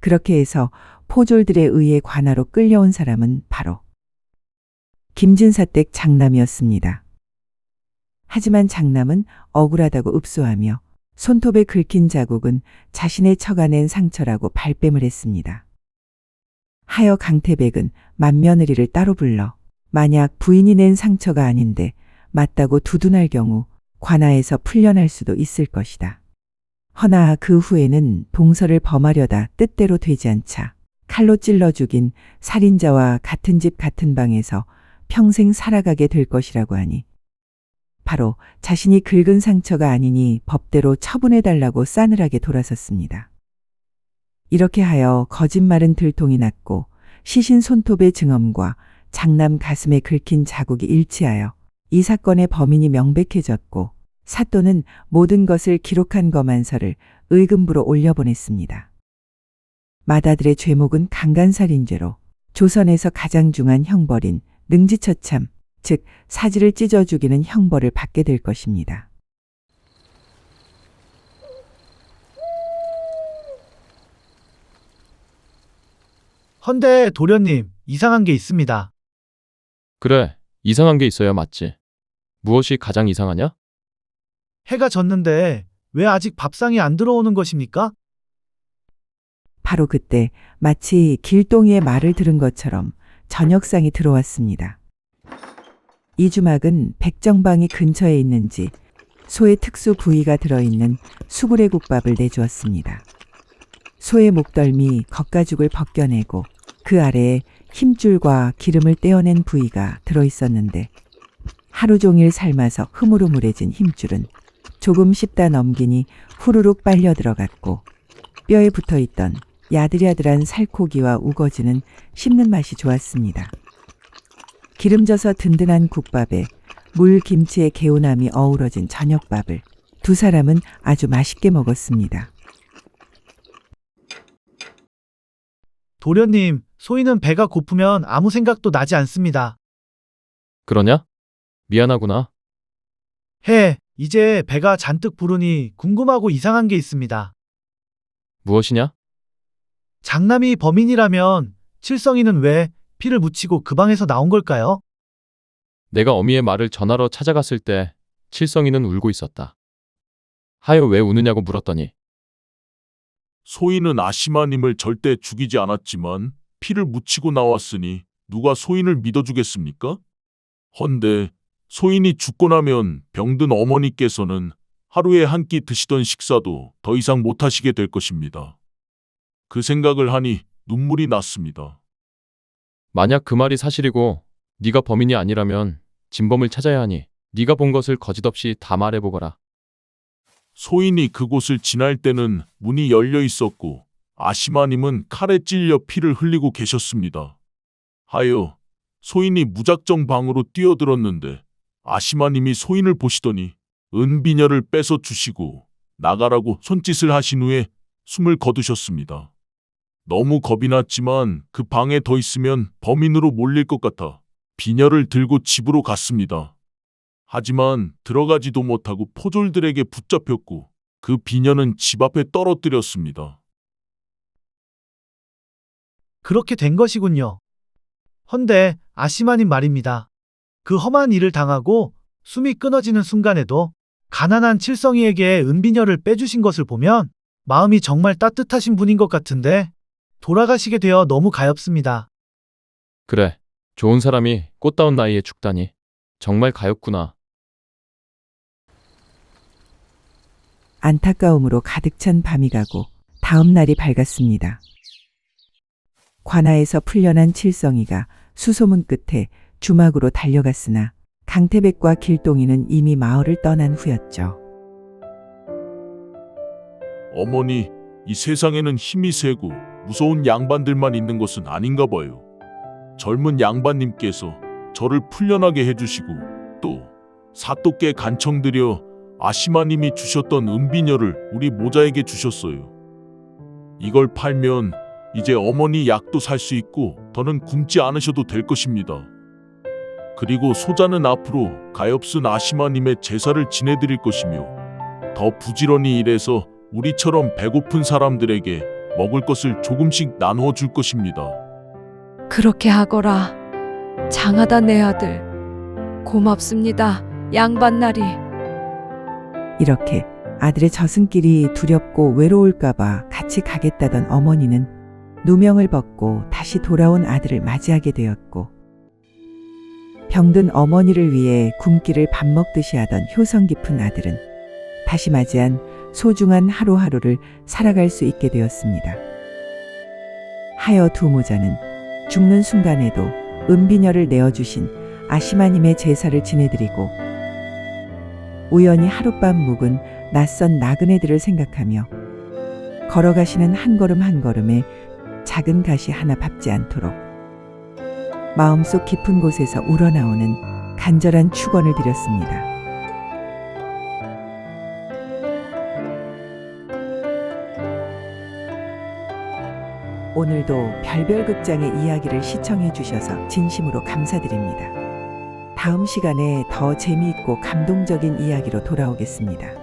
그렇게 해서 포졸들에 의해 관하로 끌려온 사람은 바로 김진사댁 장남이었습니다. 하지만 장남은 억울하다고 읍소하며 손톱에 긁힌 자국은 자신의 처가낸 상처라고 발뺌을 했습니다. 하여 강태백은 맏며느리를 따로 불러 만약 부인이 낸 상처가 아닌데 맞다고 두둔할 경우 관하에서 풀려날 수도 있을 것이다. 허나 그 후에는 동서를 범하려다 뜻대로 되지 않자 칼로 찔러 죽인 살인자와 같은 집 같은 방에서 평생 살아가게 될 것이라고 하니 바로 자신이 긁은 상처가 아니니 법대로 처분해달라고 싸늘하게 돌아섰습니다. 이렇게 하여 거짓말은 들통이 났고 시신 손톱의 증언과 장남 가슴에 긁힌 자국이 일치하여 이 사건의 범인이 명백해졌고 사또는 모든 것을 기록한 검안서를 의금부로 올려보냈습니다. 맏아들의 죄목은 강간살인죄로 조선에서 가장 중한 형벌인 능지처참, 즉 사지를 찢어 죽이는 형벌을 받게 될 것입니다. 헌데 도련님, 이상한 게 있습니다. 그래, 이상한 게 있어야 맞지. 무엇이 가장 이상하냐? 해가 졌는데 왜 아직 밥상이 안 들어오는 것입니까? 바로 그때 마치 길동이의 말을 들은 것처럼 저녁상이 들어왔습니다. 이주막은 백정방이 근처에 있는지 소의 특수 부위가 들어있는 수구레 국밥을 내주었습니다. 소의 목덜미 겉가죽을 벗겨내고 그 아래에 힘줄과 기름을 떼어낸 부위가 들어있었는데 하루 종일 삶아서 흐물흐물해진 힘줄은 조금 씹다 넘기니 후루룩 빨려 들어갔고 뼈에 붙어있던 야들야들한 살코기와 우거지는 씹는 맛이 좋았습니다. 기름져서 든든한 국밥에 물 김치의 개운함이 어우러진 저녁밥을 두 사람은 아주 맛있게 먹었습니다. 도련님, 소희는 배가 고프면 아무 생각도 나지 않습니다. 그러냐? 미안하구나. 이제 배가 잔뜩 부르니 궁금하고 이상한 게 있습니다. 무엇이냐? 장남이 범인이라면 칠성이는 왜 피를 묻히고 그 방에서 나온 걸까요? 내가 어미의 말을 전하러 찾아갔을 때 칠성이는 울고 있었다. 하여 왜 우느냐고 물었더니 소인은 아시마님을 절대 죽이지 않았지만 피를 묻히고 나왔으니 누가 소인을 믿어주겠습니까? 헌데 소인이 죽고 나면 병든 어머니께서는 하루에 한 끼 드시던 식사도 더 이상 못하시게 될 것입니다. 그 생각을 하니 눈물이 났습니다. 만약 그 말이 사실이고 네가 범인이 아니라면 진범을 찾아야 하니 네가 본 것을 거짓없이 다 말해보거라. 소인이 그곳을 지날 때는 문이 열려 있었고 아시마님은 칼에 찔려 피를 흘리고 계셨습니다. 하여 소인이 무작정 방으로 뛰어들었는데 아시마님이 소인을 보시더니 은비녀를 빼서 주시고 나가라고 손짓을 하신 후에 숨을 거두셨습니다. 너무 겁이 났지만 그 방에 더 있으면 범인으로 몰릴 것 같아 비녀를 들고 집으로 갔습니다. 하지만 들어가지도 못하고 포졸들에게 붙잡혔고 그 비녀는 집 앞에 떨어뜨렸습니다. 그렇게 된 것이군요. 헌데 아시마님 말입니다. 그 험한 일을 당하고 숨이 끊어지는 순간에도 가난한 칠성이에게 은비녀를 빼주신 것을 보면 마음이 정말 따뜻하신 분인 것 같은데 돌아가시게 되어 너무 가엾습니다. 그래, 좋은 사람이 꽃다운 나이에 죽다니. 정말 가엾구나. 안타까움으로 가득 찬 밤이 가고 다음 날이 밝았습니다. 관아에서 풀려난 칠성이가 수소문 끝에 주막으로 달려갔으나 강태백과 길동이는 이미 마을을 떠난 후였죠. 어머니, 이 세상에는 힘이 세고 무서운 양반들만 있는 것은 아닌가 봐요. 젊은 양반님께서 저를 풀려나게 해주시고 또 사또께 간청드려 아시마님이 주셨던 은비녀를 우리 모자에게 주셨어요. 이걸 팔면 이제 어머니 약도 살 수 있고 더는 굶지 않으셔도 될 것입니다. 그리고 소자는 앞으로 가엾은 아시마님의 제사를 지내드릴 것이며 더 부지런히 일해서 우리처럼 배고픈 사람들에게 먹을 것을 조금씩 나누어 줄 것입니다. 그렇게 하거라. 장하다 내 아들. 고맙습니다. 양반나리. 이렇게 아들의 저승길이 두렵고 외로울까봐 같이 가겠다던 어머니는 누명을 벗고 다시 돌아온 아들을 맞이하게 되었고, 병든 어머니를 위해 굶기를 밥 먹듯이 하던 효성 깊은 아들은 다시 맞이한 소중한 하루하루를 살아갈 수 있게 되었습니다. 하여 두 모자는 죽는 순간에도 은비녀를 내어주신 아시마님의 제사를 지내드리고 우연히 하룻밤 묵은 낯선 나그네들을 생각하며 걸어가시는 한 걸음 한 걸음에 작은 가시 하나 밟지 않도록 마음속 깊은 곳에서 우러나오는 간절한 축원을 드렸습니다. 오늘도 별별극장의 이야기를 시청해 주셔서 진심으로 감사드립니다. 다음 시간에 더 재미있고 감동적인 이야기로 돌아오겠습니다.